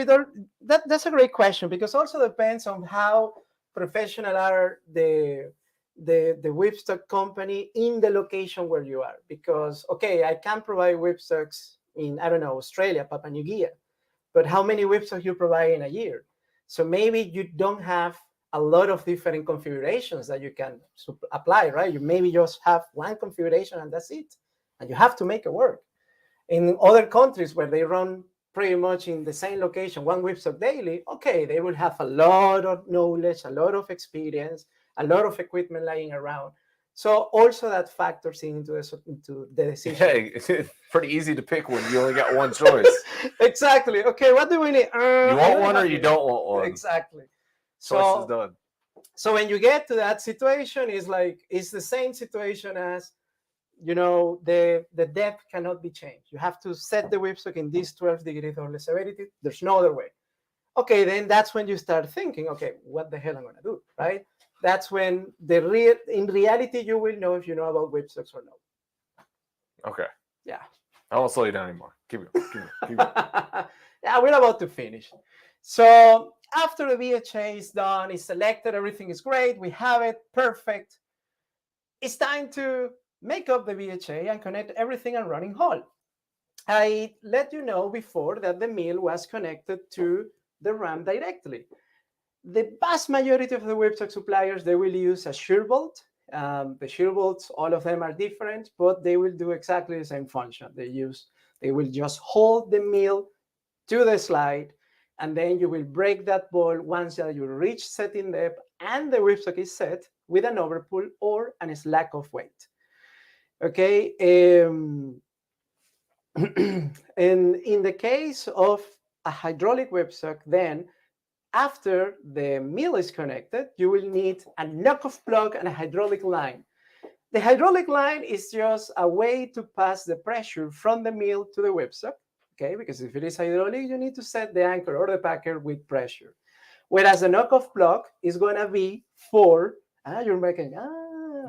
that's a great question, because also depends on how professional are the whipstock company in the location where you are. Because I can provide whipstocks in, I don't know, Australia, Papua New Guinea, but how many whipstocks you provide in a year? So maybe you don't have a lot of different configurations that you can apply, right? You maybe just have one configuration and that's it. And you have to make it work. In other countries where they run pretty much in the same location, one whipstock daily, they will have a lot of knowledge, a lot of experience, a lot of equipment lying around. So also that factors into the decision. Hey, it's pretty easy to pick when you only got one choice. Exactly. Okay, what do we need? You want one or you don't want one? Exactly. Choice is done. So when you get to that situation, it's the same situation as, the depth cannot be changed. You have to set the whipstock in this 12-degree thermal severity. There's no other way. Then that's when you start thinking, what the hell am I going to do, right? That's when in reality, you will know if you know about whipstocks or not. Okay. Yeah. I won't slow you down anymore. Keep going. Yeah, we're about to finish. So after the BHA is done, it's selected, everything is great, we have it, perfect. It's time to make up the BHA and connect everything and running hall. I let you know before that the mill was connected to the RAM directly. The vast majority of the whipstock suppliers, they will use a shear bolt. The shear bolts, all of them are different, but they will do exactly the same function. They will just hold the mill to the slide, and then you will break that ball once you reach setting depth and the whipstock is set with an overpull or a slack of weight. And in the case of a hydraulic whipstock, then after the mill is connected, you will need a knock-off plug and a hydraulic line. The hydraulic line is just a way to pass the pressure from the mill to the whipstock, okay? Because if it is hydraulic, you need to set the anchor or the packer with pressure. Whereas the knock-off plug is going to be for, you're making,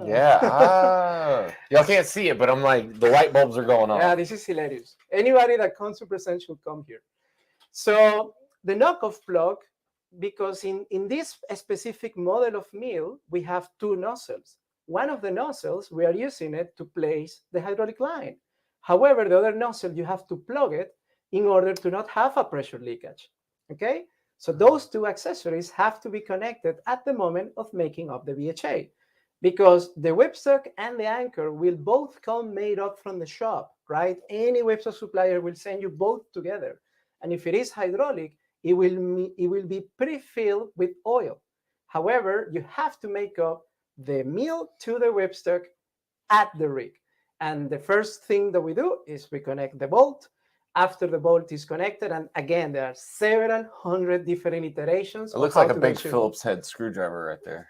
Yeah. Y'all can't see it, but I'm like, the light bulbs are going on. Yeah, this is hilarious. Anybody that comes to present should come here. So the knock-off plug, because in this specific model of mill, we have two nozzles. One of the nozzles, we are using it to place the hydraulic line. However, the other nozzle, you have to plug it in order to not have a pressure leakage, okay? So those two accessories have to be connected at the moment of making up the BHA, because the whipstock and the anchor will both come made up from the shop, right? Any whipstock supplier will send you both together. And if it is hydraulic, it will be pre-filled with oil. However, you have to make up the mill to the whipstock at the rig. And the first thing that we do is we connect the bolt. After the bolt is connected, and again, there are several hundred different iterations. It looks like a big Phillips head screwdriver right there.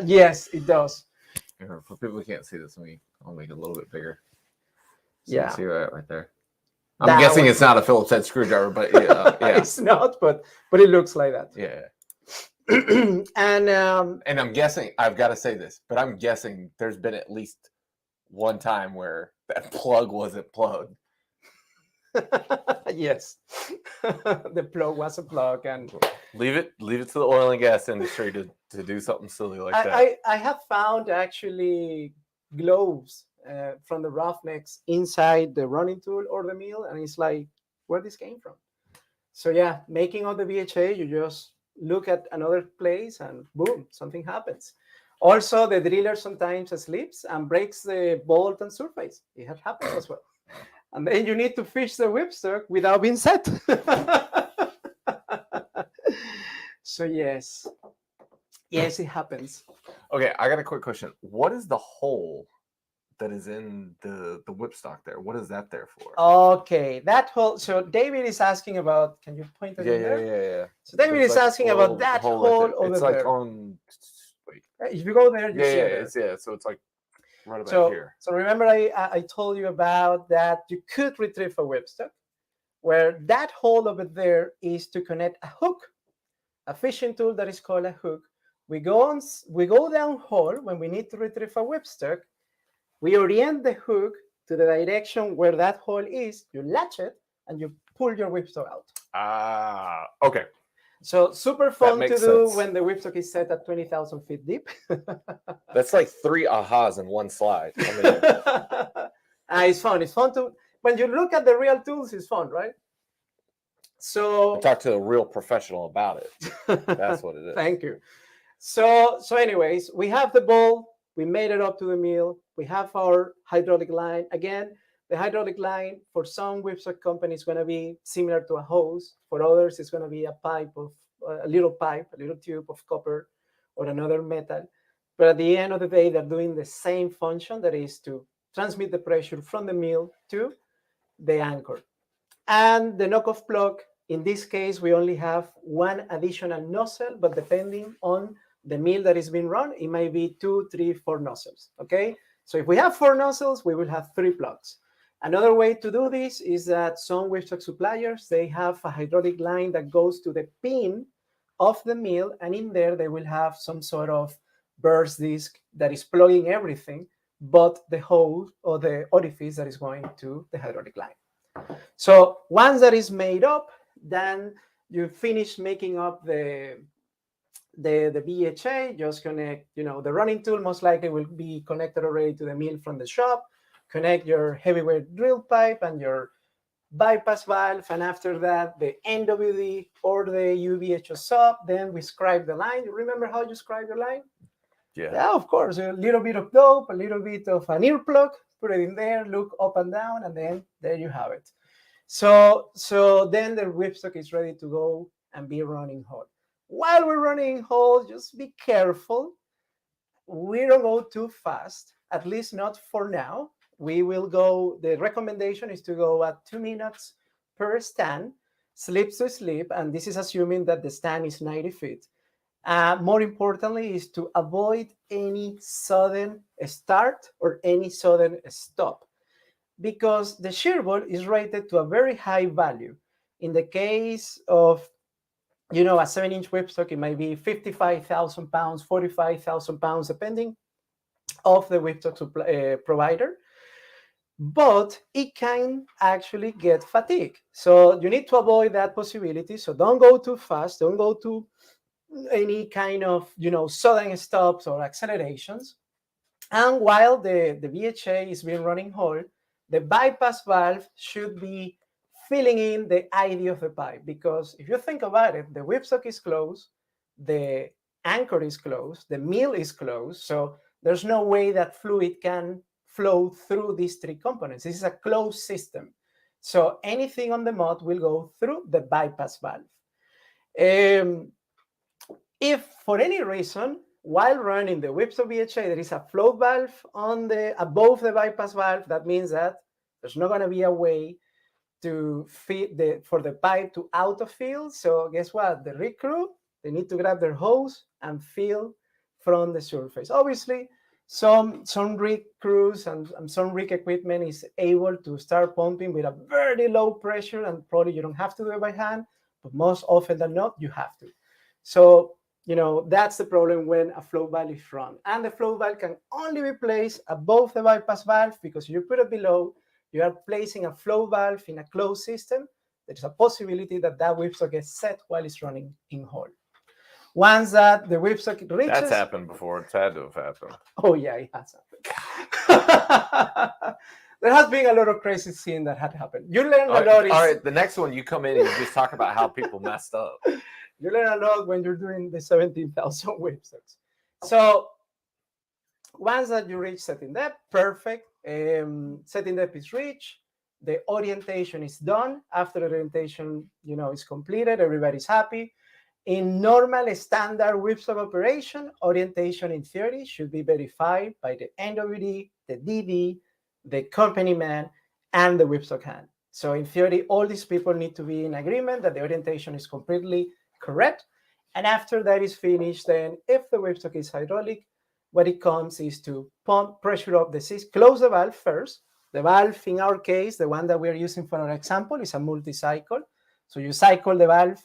Yes, it does. For people who can't see this, I'll make it a little bit bigger. So Yeah. you can see right there. I'm guessing it's not a Phillips head screwdriver, but yeah. It's not, but it looks like that. Yeah. And I'm guessing, I've got to say this, but I'm guessing there's been at least one time where that plug wasn't plugged. Yes, the plug was a plug, and leave it to the oil and gas industry to do something silly like that. I have found actually gloves from the roughnecks inside the running tool or the mill, and it's like, where this came from? So yeah, making all the BHA, you just look at another place and boom, something happens. Also, the driller sometimes slips and breaks the bolt and surface. It has happened as well. And then you need to fish the whipstock without being set. So yes, it happens. Okay, I got a quick question. What is the hole that is in the whipstock there? What is that there for? Okay, that hole. So David is asking about. Can you point it in there? Yeah. So David is asking about that hole over there. It's like on. Wait. If you go there, you see it. So it's like right about here. So remember, I told you about that. You could retrieve a whipstock, where that hole over there is to connect a hook, a fishing tool that is called a hook. We go down hole when we need to retrieve a whipstock. We orient the hook to the direction where that hole is. You latch it and you pull your whipstock out. Okay. So super fun to do sense. when the whipstock is set at 20,000 feet deep. That's like 3 ahas in one slide. It's fun. It's fun to, when you look at the real tools, it's fun, right? So talk to a real professional about it. That's what it is. Thank you. So anyways, we have the bowl. We made it up to the mill. We have our hydraulic line. Again, the hydraulic line for some whipstock companies is going to be similar to a hose. For others, it's going to be a little tube of copper or another metal. But at the end of the day, they're doing the same function, that is to transmit the pressure from the mill to the anchor. And the knock-off plug, in this case, we only have one additional nozzle, but depending on the mill that is being run, it might be 2, 3, 4 nozzles, okay? So if we have 4 nozzles, we will have 3 plugs. Another way to do this is that some whipstock suppliers, they have a hydraulic line that goes to the pin of the mill, and in there they will have some sort of burst disc that is plugging everything but the hole or the orifice that is going to the hydraulic line. So once that is made up, then you finish making up the BHA. Just connect, the running tool most likely will be connected already to the mill from the shop. Connect your heavyweight drill pipe and your bypass valve, and after that, the NWD or the UBHO sub. Then we scribe the line. You remember how you scribe your line? Yeah, of course. A little bit of dope, a little bit of an earplug, put it in there, look up and down, and then there you have it. So then the whipstock is ready to go and be running hot. While we're running hot, just be careful. We don't go too fast, at least not for now. We will go, the recommendation is to go at 2 minutes per stand. slips to slip, and this is assuming that the stand is 90 feet. More importantly is to avoid any sudden start or any sudden stop, because the shear ball is rated to a very high value. In the case of, a 7-inch whipstock, it might be 55,000 pounds, 45,000 pounds, depending of the whipstock provider. But it can actually get fatigue. So you need to avoid that possibility. So don't go too fast. Don't go to any kind of, sudden stops or accelerations. And while the BHA is being running whole, the bypass valve should be filling in the ID of the pipe. Because if you think about it, the whipstock is closed, the anchor is closed, the mill is closed. So there's no way that fluid can flow through these three components. This is a closed system. So anything on the mud will go through the bypass valve. If for any reason, while running the Whipstock BHA, there is a flow valve above the bypass valve, that means that there's not going to be a way to feed for the pipe to autofill. So guess what? The rig crew, they need to grab their hose and fill from the surface. Obviously, some rig crews and some rig equipment is able to start pumping with a very low pressure, and probably you don't have to do it by hand, but most often than not, you have to. So, that's the problem when a flow valve is run. And the flow valve can only be placed above the bypass valve, because if you put it below, you are placing a flow valve in a closed system. There's a possibility that whipstock gets set while it's running in whole. Once that the whipstock reaches... That's happened before. It's had to have happened. Oh, yeah, it has happened. There has been a lot of crazy scene that had happened. You learn a lot. All right, the next one, you come in and you just talk about how people messed up. You learn a lot when you're doing the 17,000 whipstocks. So once that you reach setting depth, perfect. Setting depth is reached. The orientation is done. After the orientation, is completed, everybody's happy. In normal standard whipstock operation, orientation in theory should be verified by the NWD, the DD, the company man, and the whipstock hand. So in theory, all these people need to be in agreement that the orientation is completely correct. And after that is finished, then if the whipstock is hydraulic, what it comes is to pump pressure up the system, close the valve first. The valve, in our case, the one that we're using for our example, is a multi-cycle. So you cycle the valve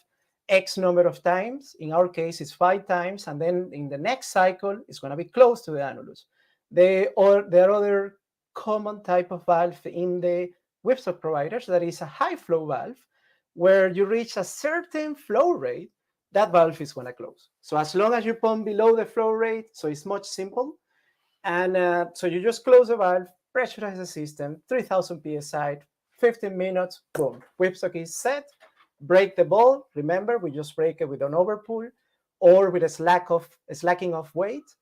X number of times. In our case, it's 5 times. And then in the next cycle, it's going to be close to the annulus. There are other common type of valve in the whipstock providers. That is a high flow valve, where you reach a certain flow rate, that valve is going to close. So as long as you pump below the flow rate, so it's much simple. And so you just close the valve, pressurize the system, 3,000 PSI, 15 minutes, boom. Whipstock is set. Break the ball. Remember, we just break it with an overpull or with a slacking of weight.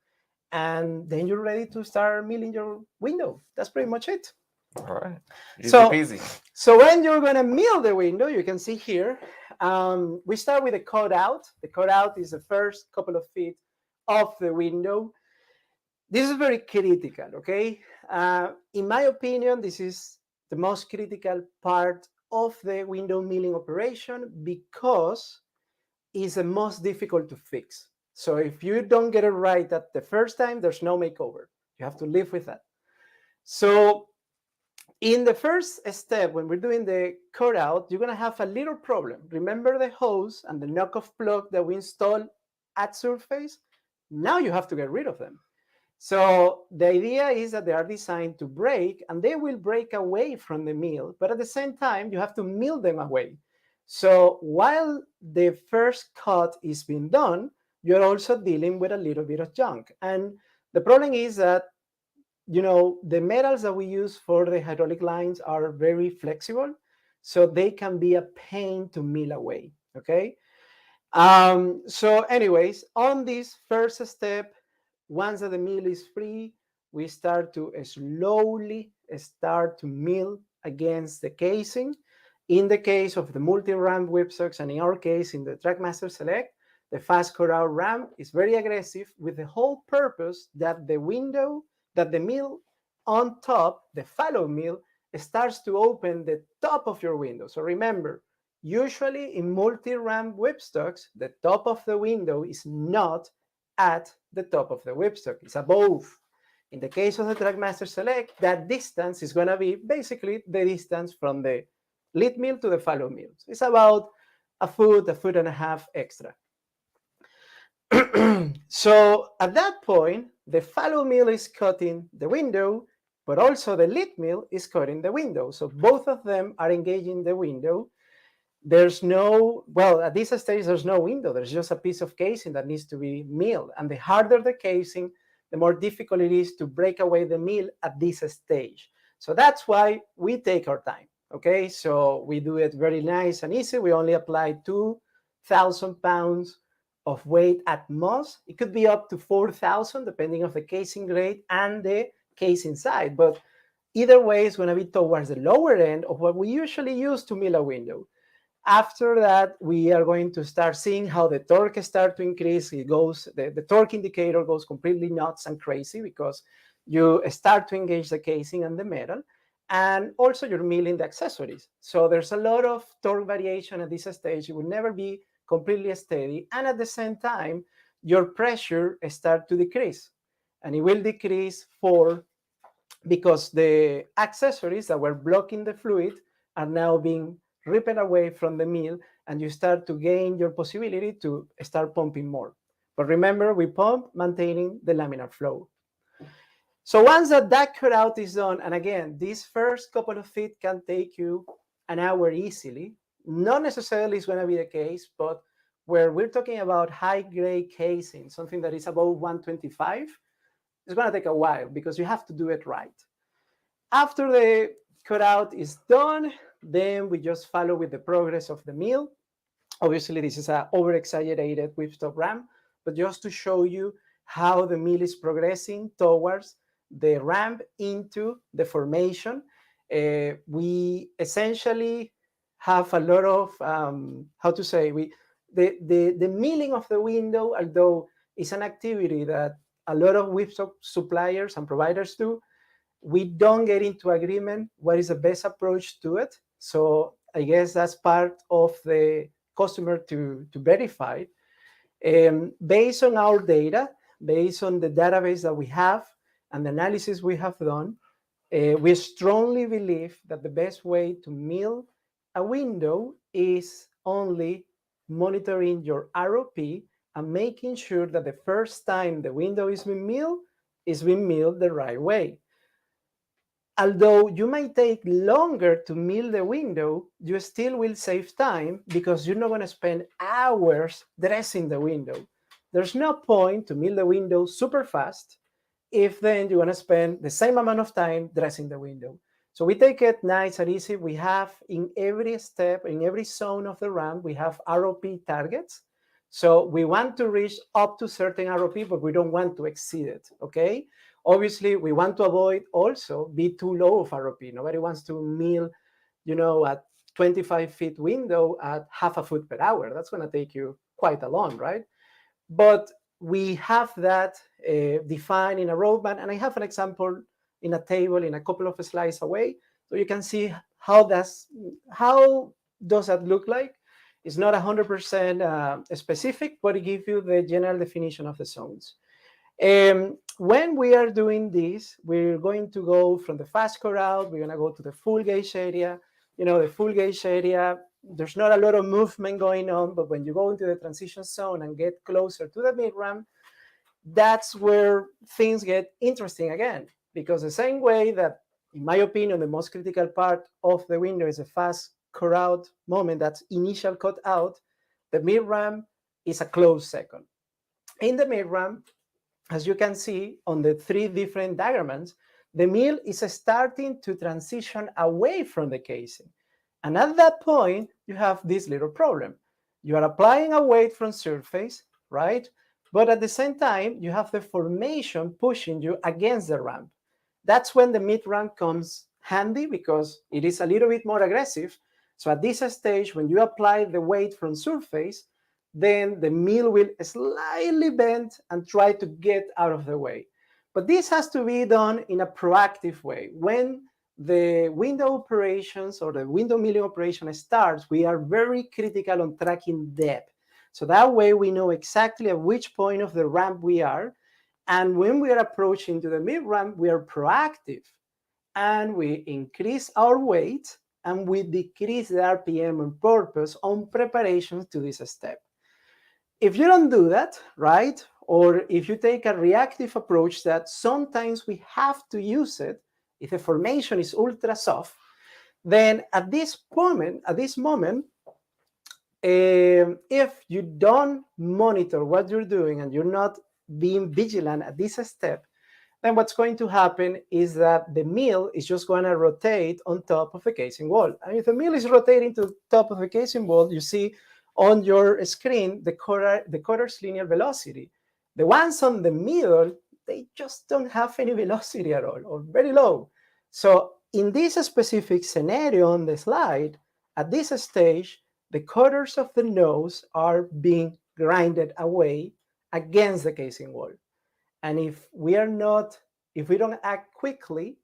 And then you're ready to start milling your window. That's pretty much it. All right. Easy So, peasy. So when you're going to mill the window, you can see here, we start with the cutout. The cutout is the first couple of feet of the window. This is very critical, okay? In my opinion, this is the most critical part of the window milling operation, because it's the most difficult to fix. So if you don't get it right at the first time, there's no makeover. You have to live with that. So in the first step, when we're doing the cutout, you're going to have a little problem. Remember the hose and the knockoff plug that we installed at surface? Now you have to get rid of them. So the idea is that they are designed to break, and they will break away from the mill, but at the same time, you have to mill them away. So while the first cut is being done, you're also dealing with a little bit of junk. And the problem is that, the metals that we use for the hydraulic lines are very flexible, so they can be a pain to mill away, okay? So anyways, on this first step, once that the mill is free, we start to slowly start to mill against the casing. In the case of the multi-ramp whipstocks, and in our case, in the Trackmaster Select, the fast cutout ramp is very aggressive, with the whole purpose that the mill on top, the fallow mill, starts to open the top of your window. So remember, Usually in multi-ram whipstocks, the top of the window is not at the top of the whipstock, it's above. In the case of the Trackmaster Select, that distance is going to be basically the distance from the lead mill to the fallow mill. So it's about a foot and a half extra. So at that point, the fallow mill is cutting the window, but also the lead mill is cutting the window. So both of them are engaging the window. There's no, well, at this stage, there's no window. There's just a piece of casing that needs to be milled. And the harder the casing, the more difficult it is to break away the mill at this stage. So that's why we take our time, okay? So we do it very nice and easy. We only apply 2,000 pounds of weight at most. It could be up to 4,000 depending on the casing grade and the casing side. But either way, it's going to be towards the lower end of what we usually use to mill a window. After that, we are going to start seeing how the torque starts to increase. It goes, the torque indicator goes completely nuts and crazy because you start to engage the casing and the metal, and also you're milling the accessories. So there's a lot of torque variation at this stage. It will never be completely steady, and at the same time, your pressure starts to decrease, and it will decrease because the accessories that were blocking the fluid are now being ripped away from the mill, and you start to gain your possibility to start pumping more. But remember, we pump maintaining the laminar flow. So once that cutout is done, and again, these first couple of feet can take you an hour easily. Not necessarily is going to be the case, but where we're talking about high-grade casing, something that is above 125, it's going to take a while because you have to do it right. After the cutout is done, then we just follow with the progress of the mill. Obviously, this is an over-exaggerated whipstock ramp, but just to show you how the mill is progressing towards the ramp into the formation. We essentially have a lot of, the milling of the window, although it's an activity that a lot of whipstock suppliers and providers do, we don't get into agreement what is the best approach to it. So I guess that's part of the customer to verify. Based on our data, based on the database that we have and the analysis we have done, we strongly believe that the best way to mill a window is only monitoring your ROP and making sure that the first time the window is being milled the right way. Although you might take longer to mill the window, you still will save time because you're not going to spend hours dressing the window. There's no point to mill the window super fast if then you're going to spend the same amount of time dressing the window. So we take it nice and easy. We have in every step, in every zone of the ramp, we have ROP targets. So we want to reach up to certain ROP, but we don't want to exceed it, okay? Obviously, we want to avoid also be too low of ROP. Nobody wants to mill, at 25 feet window at half a foot per hour. That's going to take you quite a long, right? But we have that defined in a roadmap, and I have an example in a table in a couple of slides away, so you can see how does that look like. It's not 100% specific, but it gives you the general definition of the zones. When we are doing this, we're going to go from the fast core out, we're going to go to the full gauge area. The full gauge area, there's not a lot of movement going on, but when you go into the transition zone and get closer to the mid ramp, that's where things get interesting again. Because the same way that, in my opinion, the most critical part of the window is a fast core out moment, that's initial cut out, the mid ramp is a close second. In the mid ramp, as you can see on the three different diagrams, the mill is starting to transition away from the casing. And at that point, you have this little problem. You are applying a weight from surface, right? But at the same time, you have the formation pushing you against the ramp. That's when the mid ramp comes handy because it is a little bit more aggressive. So at this stage, when you apply the weight from surface, then the mill will slightly bend and try to get out of the way. But this has to be done in a proactive way. When the window operations or the window milling operation starts, we are very critical on tracking depth. So that way we know exactly at which point of the ramp we are. And when we are approaching to the mid ramp, we are proactive and we increase our weight and we decrease the RPM on purpose on preparations to this step. If you don't do that, right, or if you take a reactive approach that sometimes we have to use it, if the formation is ultra soft, then at this moment, if you don't monitor what you're doing and you're not being vigilant at this step, then what's going to happen is that the mill is just going to rotate on top of the casing wall. And if the mill is rotating to the top of the casing wall, you see on your screen the quarters linear velocity. The ones on the middle, they just don't have any velocity at all or very low. So in this specific scenario on the slide, at this stage, the quarters of the nose are being grinded away against the casing wall. And if we don't act quickly,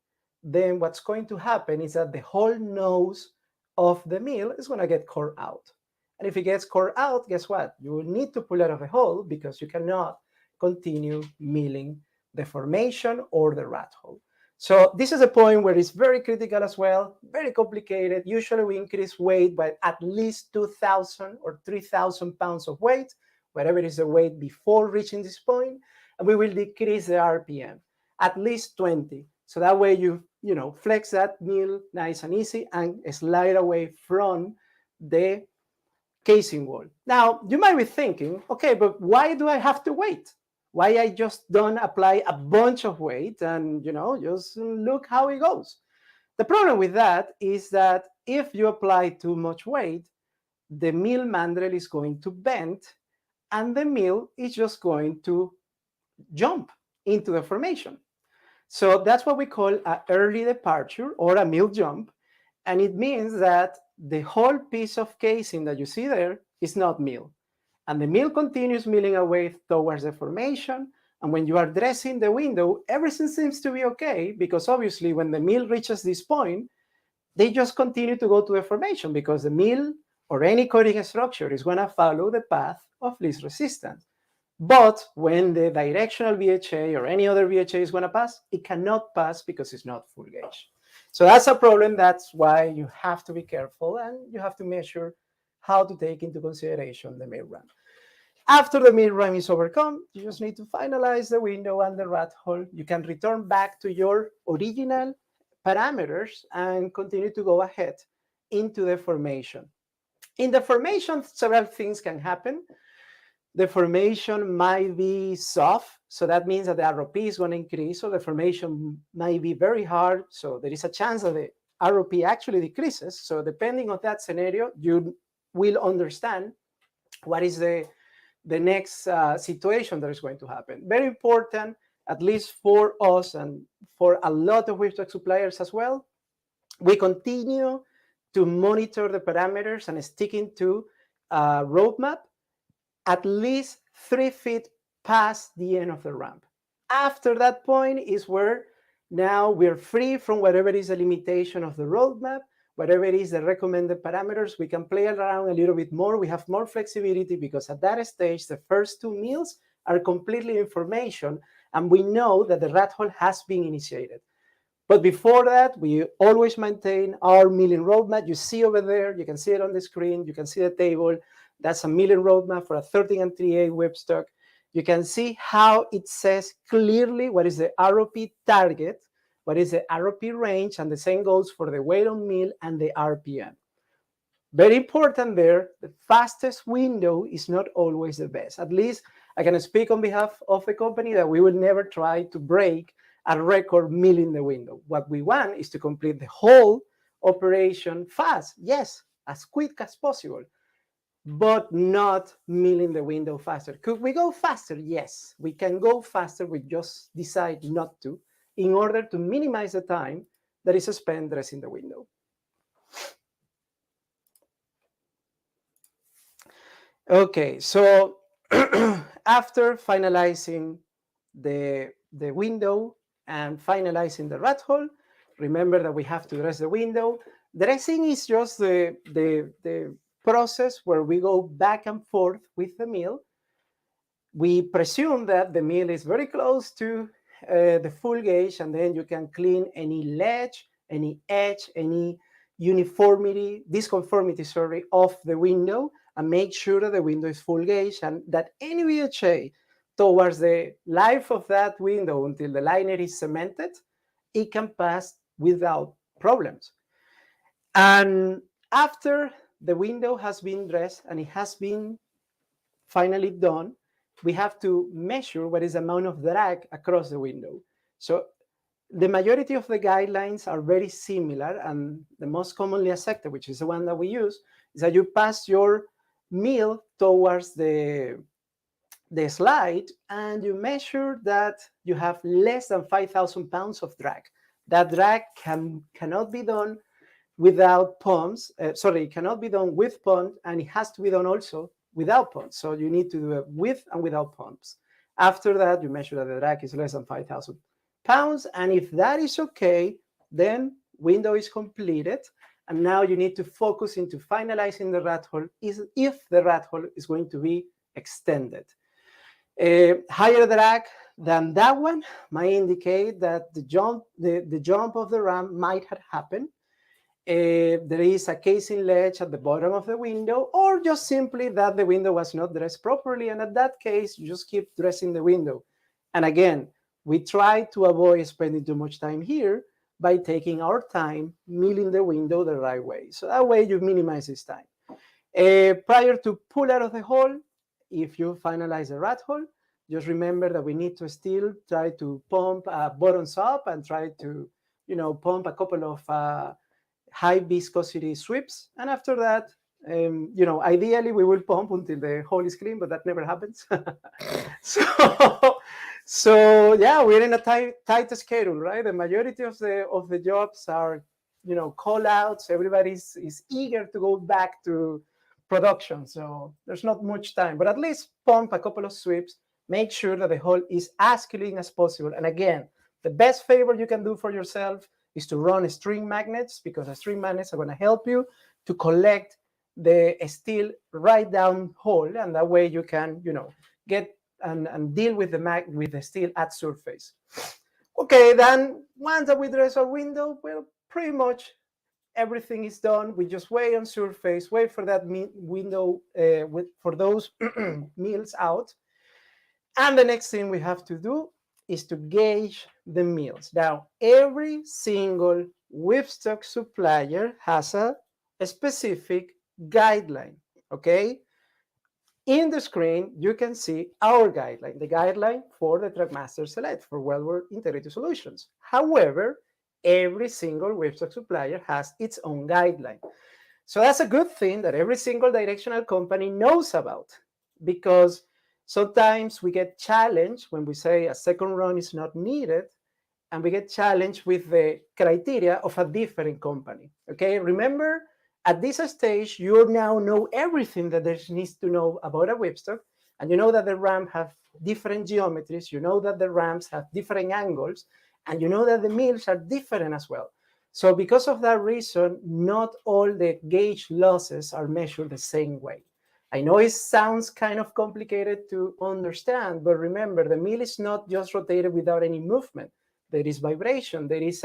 then what's going to happen is that the whole nose of the mill is going to get core out. And if it gets core out, guess what? You will need to pull out of the hole because you cannot continue milling the formation or the rat hole. So this is a point where it's very critical as well, very complicated. Usually we increase weight by at least 2,000 or 3,000 pounds of weight, whatever is the weight before reaching this point, and we will decrease the RPM, at least 20. So that way you flex that mill nice and easy and slide away from the casing wall. Now, you might be thinking, okay, but why do I have to wait? Why I just don't apply a bunch of weight and, just look how it goes? The problem with that is that if you apply too much weight, the mill mandrel is going to bend and the mill is just going to jump into the formation. So that's what we call an early departure or a mill jump. And it means that the whole piece of casing that you see there is not mill. And the mill continues milling away towards the formation. And when you are dressing the window, everything seems to be okay, because obviously when the mill reaches this point, they just continue to go to the formation because the mill or any coating structure is going to follow the path of least resistance. But when the directional VHA or any other VHA is going to pass, it cannot pass because it's not full gauge. So that's a problem. That's why you have to be careful and you have to measure how to take into consideration the mid ramp. After the mid ramp is overcome, you just need to finalize the window and the rat hole. You can return back to your original parameters and continue to go ahead into the formation. In the formation, several things can happen. The formation might be soft, so that means that the ROP is going to increase, so the formation might be very hard, so there is a chance that the ROP actually decreases. So depending on that scenario, you will understand what is the next situation that is going to happen. Very important, at least for us and for a lot of whipstock suppliers as well, we continue to monitor the parameters and sticking to a roadmap at least 3 feet past the end of the ramp. After that point is where now we're free from whatever is the limitation of the roadmap, whatever is the recommended parameters. We can play around a little bit more. We have more flexibility because at that stage, the first 2 mills are completely in formation, and we know that the rat hole has been initiated. But before that, we always maintain our milling roadmap. You see over there, you can see it on the screen, you can see the table. That's a milling roadmap for a 13 and 3/8 whipstock. You can see how it says clearly what is the ROP target, what is the ROP range, and the same goes for the weight on mill and the RPM. Very important there, the fastest window is not always the best. At least I can speak on behalf of the company that we will never try to break a record milling the window. What we want is to complete the whole operation fast, yes, as quick as possible, but not milling the window faster. Could we go faster? Yes, we can go faster. We just decide not to in order to minimize the time that is spent dressing the window. Okay, so after finalizing the window and finalizing the rat hole, remember that we have to dress the window. Dressing is just the process where we go back and forth with the mill. We presume that the mill is very close to the full gauge, and then you can clean any ledge, any edge, any disconformity, of the window, and make sure that the window is full gauge and that any BHA towards the life of that window until the liner is cemented, it can pass without problems. And after the window has been dressed and it has been finally done, we have to measure what is the amount of drag across the window. So the majority of the guidelines are very similar, and the most commonly accepted, which is the one that we use, is that you pass your mill towards the slide and you measure that you have less than 5,000 pounds of drag. That drag cannot be done without pumps. It cannot be done with pumps, and it has to be done also without pumps. So you need to do it with and without pumps. After that, you measure that the drag is less than 5,000 pounds. And if that is okay, then window is completed. And now you need to focus into finalizing the rathole if the rathole is going to be extended. Higher drag than that one might indicate that the jump of the ram might have happened. There is a casing ledge at the bottom of the window, or just simply that the window was not dressed properly. And at that case, you just keep dressing the window. And again, we try to avoid spending too much time here by taking our time milling the window the right way. So that way you minimize this time. Prior to pull out of the hole, if you finalize the rathole, just remember that we need to still try to pump bottoms up and try to, pump a couple of high viscosity sweeps. And after that, ideally we will pump until the hole is clean, but that never happens. So yeah, we're in a tight schedule, right? The majority of the jobs are, call outs. Everybody is eager to go back to production. So there's not much time, but at least pump a couple of sweeps, make sure that the hole is as clean as possible. And again, the best favor you can do for yourself is to run string magnets, because the string magnets are going to help you to collect the steel right down hole, and that way you can, get and deal with the steel at surface. Okay, then once that we dress our window, well, pretty much everything is done. We just wait on surface, wait for that window for those mills out, and the next thing we have to do is to gauge the mills. Now, every single whipstock supplier has a specific guideline, okay? In the screen, you can see our guideline, the guideline for the Trackmaster Select for Wellbore Integrated Solutions. However, every single whipstock supplier has its own guideline. So that's a good thing that every single directional company knows about, because sometimes we get challenged when we say a second run is not needed, and we get challenged with the criteria of a different company. Okay, remember, at this stage, you now know everything that there needs to know about a whipstock, and you know that the ram have different geometries, you know that the rams have different angles, and you know that the mills are different as well. So because of that reason, not all the gauge losses are measured the same way. I know it sounds kind of complicated to understand, but remember, the mill is not just rotated without any movement. There is vibration. There is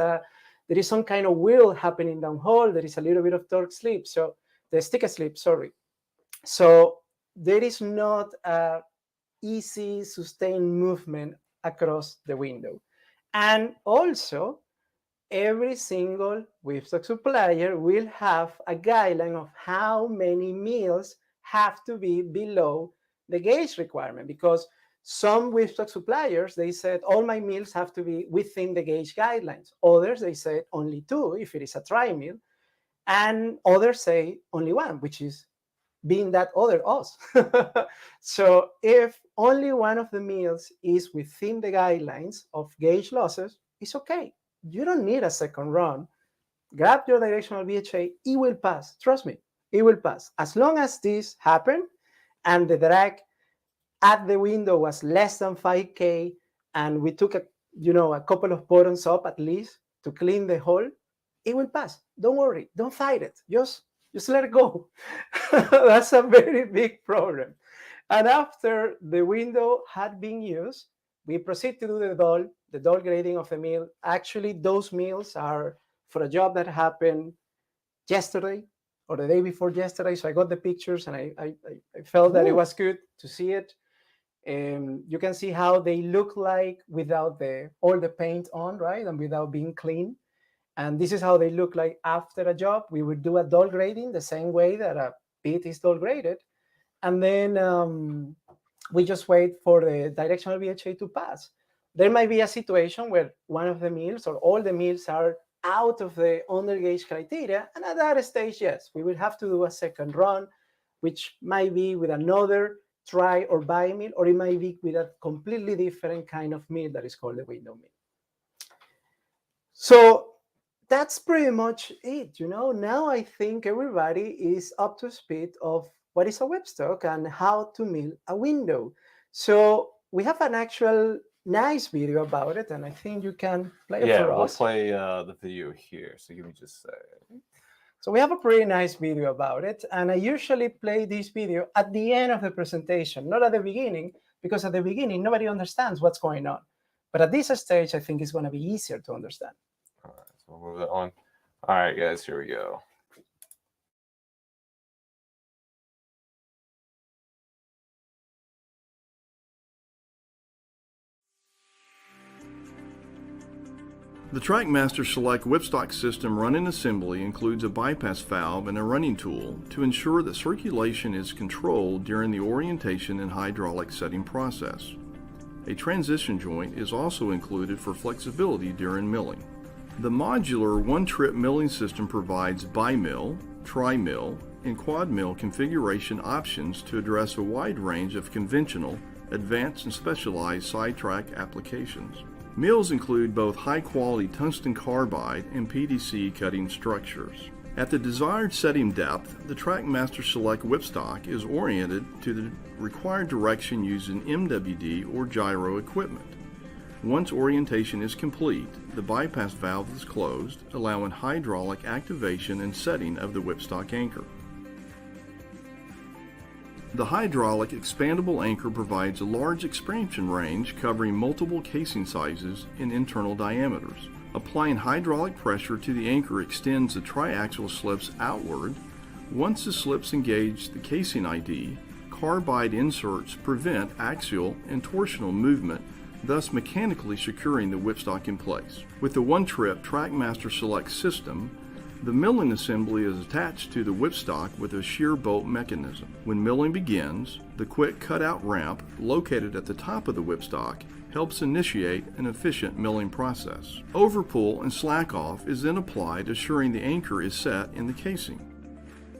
some kind of wheel happening downhole. There is a little bit of torque slip. So the stick slip, sorry. So there is not a easy sustained movement across the window. And also, every single whipstock supplier will have a guideline of how many mills have to be below the gauge requirement, because some whipstock suppliers, they said all my mills have to be within the gauge guidelines. Others, they said only 2 if it is a tri-mill, and others say only 1, which is being that other us. So if only one of the mills is within the guidelines of gauge losses, it's okay. You don't need a second run. Grab your directional BHA, it will pass. Trust me, it will pass. As long as this happened and the drag at the window was less than 5K, and we took a couple of bottoms up at least, to clean the hole, it will pass. Don't worry. Don't fight it. Just let it go. That's a very big problem. And after the window had been used, we proceed to do the dull grading of the mill. Actually, those mills are for a job that happened yesterday or the day before yesterday. So I got the pictures and I felt that it was good to see it. You can see how they look like without all the paint on, right? And without being clean. And this is how they look like after a job. We would do a dull grading the same way that a pit is dull graded. And then we just wait for the directional BHA to pass. There might be a situation where one of the mills or all the mills are out of the undergauge criteria. And at that stage, yes, we will have to do a second run, which might be with another try or buy mill, or it might be with a completely different kind of mill that is called the window mill. So that's pretty much it. Now I think everybody is up to speed of what is a whipstock and how to mill a window. So we have an actual nice video about it, and I think you can play it for us. Yeah, we'll play the video here. So give me just a second. So we have a pretty nice video about it, and I usually play this video at the end of the presentation, not at the beginning, because at the beginning nobody understands what's going on. But at this stage, I think it's going to be easier to understand. All right, so we'll move that on. All right, guys, here we go. The TrackMaster Select Whipstock system running assembly includes a bypass valve and a running tool to ensure that circulation is controlled during the orientation and hydraulic setting process. A transition joint is also included for flexibility during milling. The modular one-trip milling system provides bi-mill, tri-mill, and quad-mill configuration options to address a wide range of conventional, advanced, and specialized Sidetrack applications. Mills include both high-quality tungsten carbide and PDC cutting structures. At the desired setting depth, the TrackMaster Select Whipstock is oriented to the required direction using MWD or gyro equipment. Once orientation is complete, the bypass valve is closed, allowing hydraulic activation and setting of the whipstock anchor. The hydraulic expandable anchor provides a large expansion range covering multiple casing sizes and internal diameters. Applying hydraulic pressure to the anchor extends the triaxial slips outward. Once the slips engage the casing ID, carbide inserts prevent axial and torsional movement, thus mechanically securing the whipstock in place. With the one-trip TrackMaster Select system, the milling assembly is attached to the whipstock with a shear bolt mechanism. When milling begins, the quick cutout ramp located at the top of the whipstock helps initiate an efficient milling process. Overpull and slack off is then applied, assuring the anchor is set in the casing.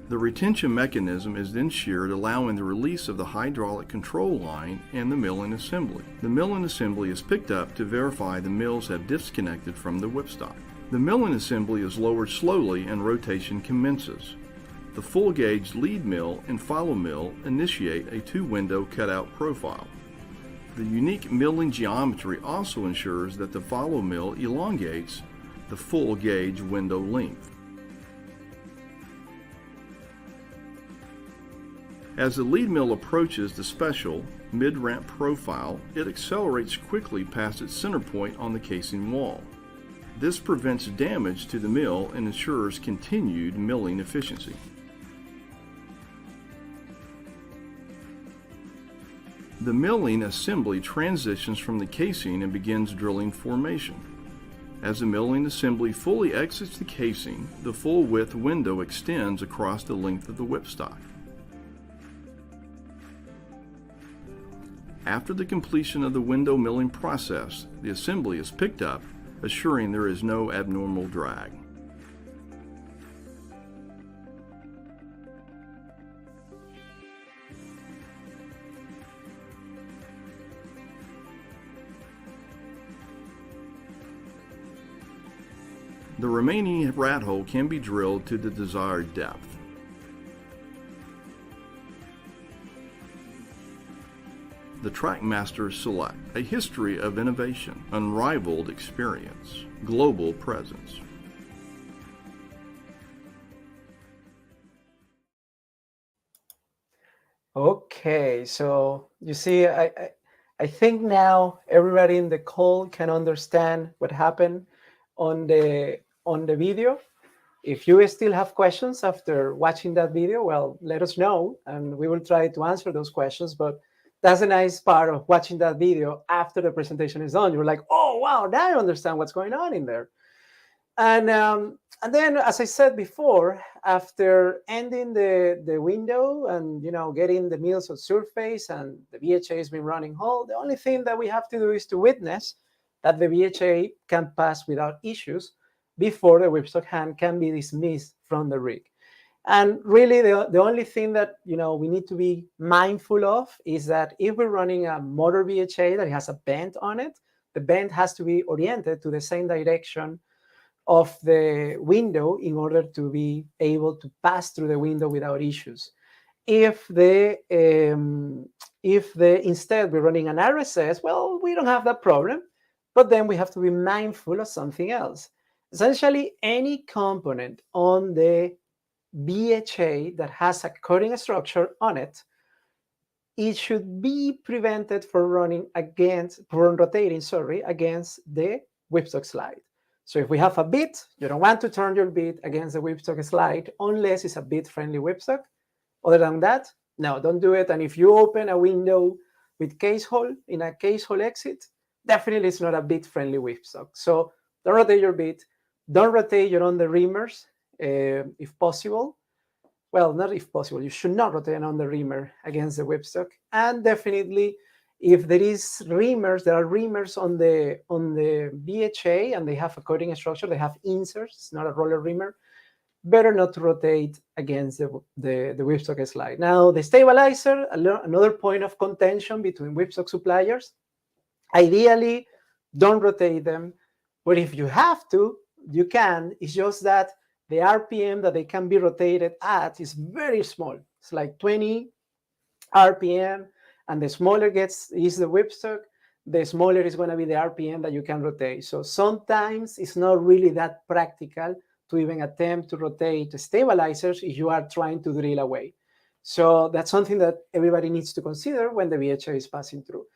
The retention mechanism is then sheared, allowing the release of the hydraulic control line and the milling assembly. The milling assembly is picked up to verify the mills have disconnected from the whipstock. The milling assembly is lowered slowly and rotation commences. The full gauge lead mill and follow mill initiate a two-window cutout profile. The unique milling geometry also ensures that the follow mill elongates the full gauge window length. As the lead mill approaches the special mid-ramp profile, it accelerates quickly past its center point on the casing wall. This prevents damage to the mill and ensures continued milling efficiency. The milling assembly transitions from the casing and begins drilling formation. As the milling assembly fully exits the casing, the full width window extends across the length of the whipstock. After the completion of the window milling process, the assembly is picked up, assuring there is no abnormal drag. The remaining rat hole can be drilled to the desired depth. The Trackmaster Select, a history of innovation, unrivaled experience, global presence. Okay, so you see, I think now everybody in the call can understand what happened on the video. If you still have questions after watching that video, well, let us know and we will try to answer those questions. But that's a nice part of watching that video after the presentation is done. You're like, oh, wow, now I understand what's going on in there. And then, as I said before, after ending the window and getting the mills on surface and the BHA has been running whole, the only thing that we have to do is to witness that the BHA can pass without issues before the whipstock hand can be dismissed from the rig. And really, the only thing that we need to be mindful of is that if we're running a motor BHA that has a bend on it, the bend has to be oriented to the same direction of the window in order to be able to pass through the window without issues. If instead we're running an RSS, well, we don't have that problem, but then we have to be mindful of something else. Essentially, any component on the BHA that has a cutting structure on it, it should be prevented from rotating against the whipstock slide. So if we have a bit, you don't want to turn your bit against the whipstock slide unless it's a bit-friendly whipstock. Other than that, no, don't do it. And if you open a window with case hole, in a case hole exit, definitely it's not a bit-friendly whipstock. So don't rotate your bit. Don't rotate your underreamers if possible. Well, not if possible. You should not rotate an underreamer against the whipstock. And definitely, if there is reamers, there are reamers on the BHA and they have a cutting structure, they have inserts, it's not a roller reamer, better not to rotate against the whipstock slide. Now, the stabilizer, another point of contention between whipstock suppliers. Ideally, don't rotate them, but if you have to, you can. It's just that the RPM that they can be rotated at is very small. It's like 20 RPM. And the smaller is the whipstock, the smaller is going to be the RPM that you can rotate. So sometimes it's not really that practical to even attempt to rotate the stabilizers if you are trying to drill away. So that's something that everybody needs to consider when the BHA is passing through.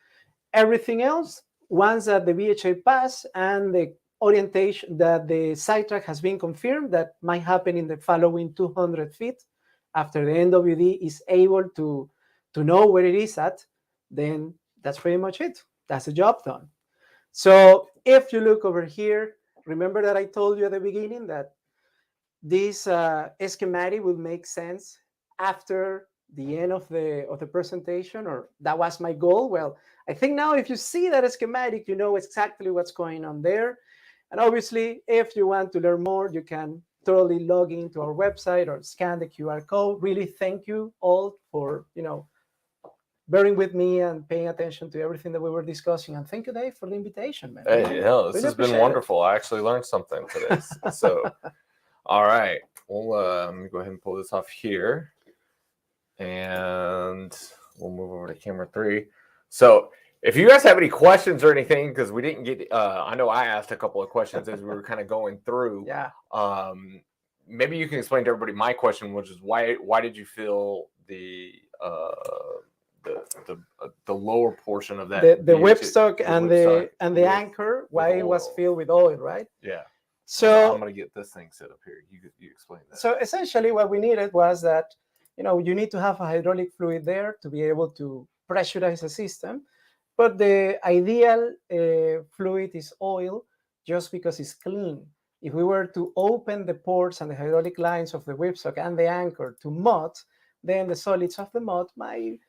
Everything else, once that the BHA pass and the orientation that the sidetrack has been confirmed, that might happen in the following 200 feet after the NWD is able to know where it is at, then that's pretty much it. That's the job done. So if you look over here, remember that I told you at the beginning that this schematic will make sense after the end of the presentation, or that was my goal. Well, I think now if you see that schematic, you know exactly what's going on there. And obviously, if you want to learn more, you can totally log into our website or scan the QR code. Really, thank you all for bearing with me and paying attention to everything that we were discussing. And thank you, Dave, for the invitation, man. Hey, this has been wonderful. I actually learned something today. So, all right. Well, let me go ahead and pull this off here. And we'll move over to camera 3. So if you guys have any questions or anything, because we didn't get, I know I asked a couple of questions as we were kind of going through. Yeah. Maybe you can explain to everybody my question, which is why did you feel the lower portion of that the whipstock and the anchor, why it was filled with oil, right? Yeah. So I'm gonna get this thing set up here. You explain that. So essentially what we needed was that you need to have a hydraulic fluid there to be able to pressurize the system, but the ideal fluid is oil just because it's clean. If we were to open the ports and the hydraulic lines of the whipstock and the anchor to mud, then the solids of the mud might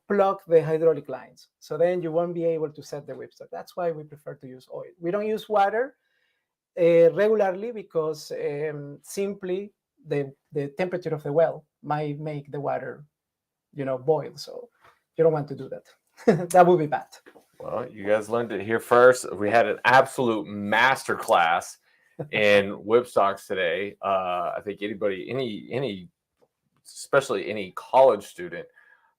plug the hydraulic lines. So then you won't be able to set the whipstock. That's why we prefer to use oil. We don't use water regularly because simply the temperature of the well might make the water, boil. So you don't want to do that. That would be bad. Well, you guys learned it here first. We had an absolute master class in whipstocks today. I think anybody, especially any college student,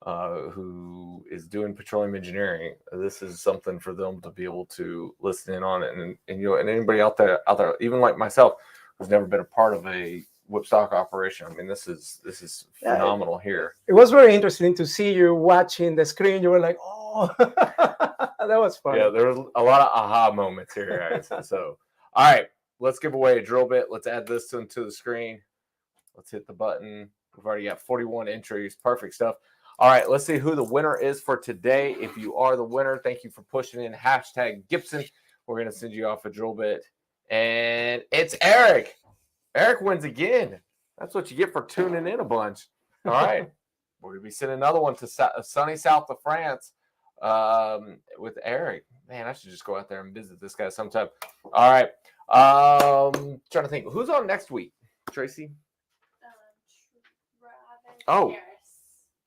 who is doing petroleum engineering, this is something for them to be able to listen in on it. And you know, and anybody out there, even like myself, who's never been a part of a whipstock operation. I mean, this is phenomenal here. It was very interesting to see you watching the screen. You were like, oh, that was fun. Yeah, there was a lot of aha moments here, guys. So, all right, let's give away a drill bit. Let's add this to the screen. Let's hit the button. We've already got 41 entries. Perfect stuff. All right, let's see who the winner is for today. If you are the winner, thank you for pushing in hashtag Gibson. We're going to send you off a drill bit. And it's Eric. Eric wins again. That's what you get for tuning in a bunch. All right. We're going to be sending another one to sunny south of France with Eric. Man, I should just go out there and visit this guy sometime. All right. Trying to think. Who's on next week? Tracy?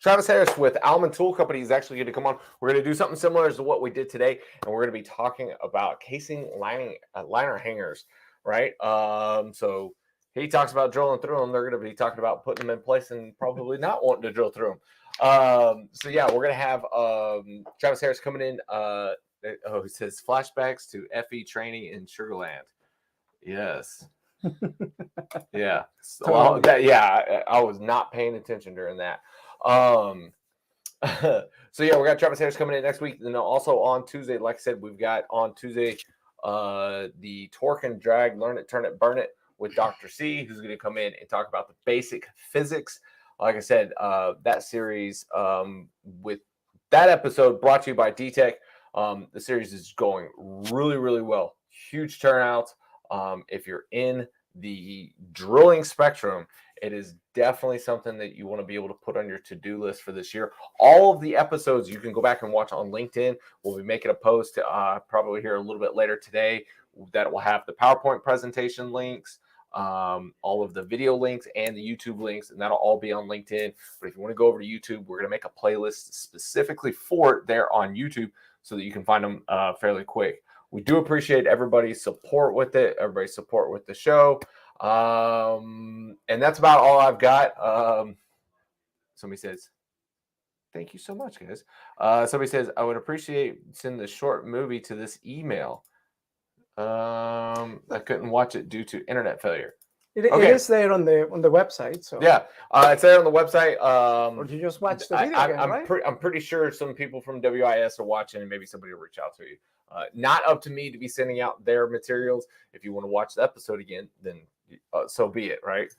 Travis Harris with Alman Tool Company is actually going to come on. We're going to do something similar as to what we did today, and we're going to be talking about casing liner hangers, right? So he talks about drilling through them. They're going to be talking about putting them in place and probably not wanting to drill through them. So yeah, we're going to have Travis Harris coming in. He says flashbacks to FE training in Sugarland. Yes. Yeah. I was not paying attention during that. So yeah, we got Travis Harris coming in next week. And also on Tuesday, like I said, we've got on Tuesday the torque and drag, learn it, turn it, burn it with Dr. C, who's going to come in and talk about the basic physics. Like I said, that series with that episode brought to you by D-Tech. The series is going really, really well. Huge turnouts. If you're in the drilling spectrum, it is definitely something that you want to be able to put on your to-do list for this year. All of the episodes you can go back and watch on LinkedIn. We'll be making a post probably here a little bit later today that will have the PowerPoint presentation links, all of the video links, and the YouTube links, and that'll all be on LinkedIn. But if you want to go over to YouTube, we're going to make a playlist specifically for it there on YouTube so that you can find them fairly quick. We do appreciate everybody's support with it, everybody's support with the show. And that's about all I've got. Somebody says, thank you so much, guys. Somebody says, I would appreciate sending the short movie to this email. I couldn't watch it due to internet failure. It is there on the website. So yeah, it's there on the website. Or you just watch the video again, right? I'm pretty sure some people from WIS are watching, and maybe somebody will reach out to you. Not up to me to be sending out their materials. If you want to watch the episode again, then so be it, right?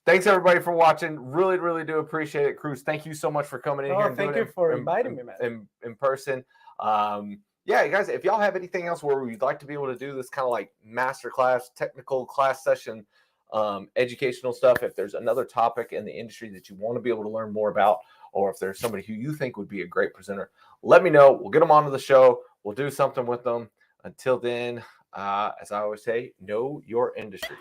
Thanks everybody for watching. Really, really do appreciate it. Cruz, thank you so much for coming in here. And thank you for inviting me, man. In person. Yeah, guys, if y'all have anything else where you'd like to be able to do this kind of like master class, technical class session, educational stuff, if there's another topic in the industry that you want to be able to learn more about, or if there's somebody who you think would be a great presenter, let me know. We'll get them onto the show. We'll do something with them. Until then, as I always say, know your industry.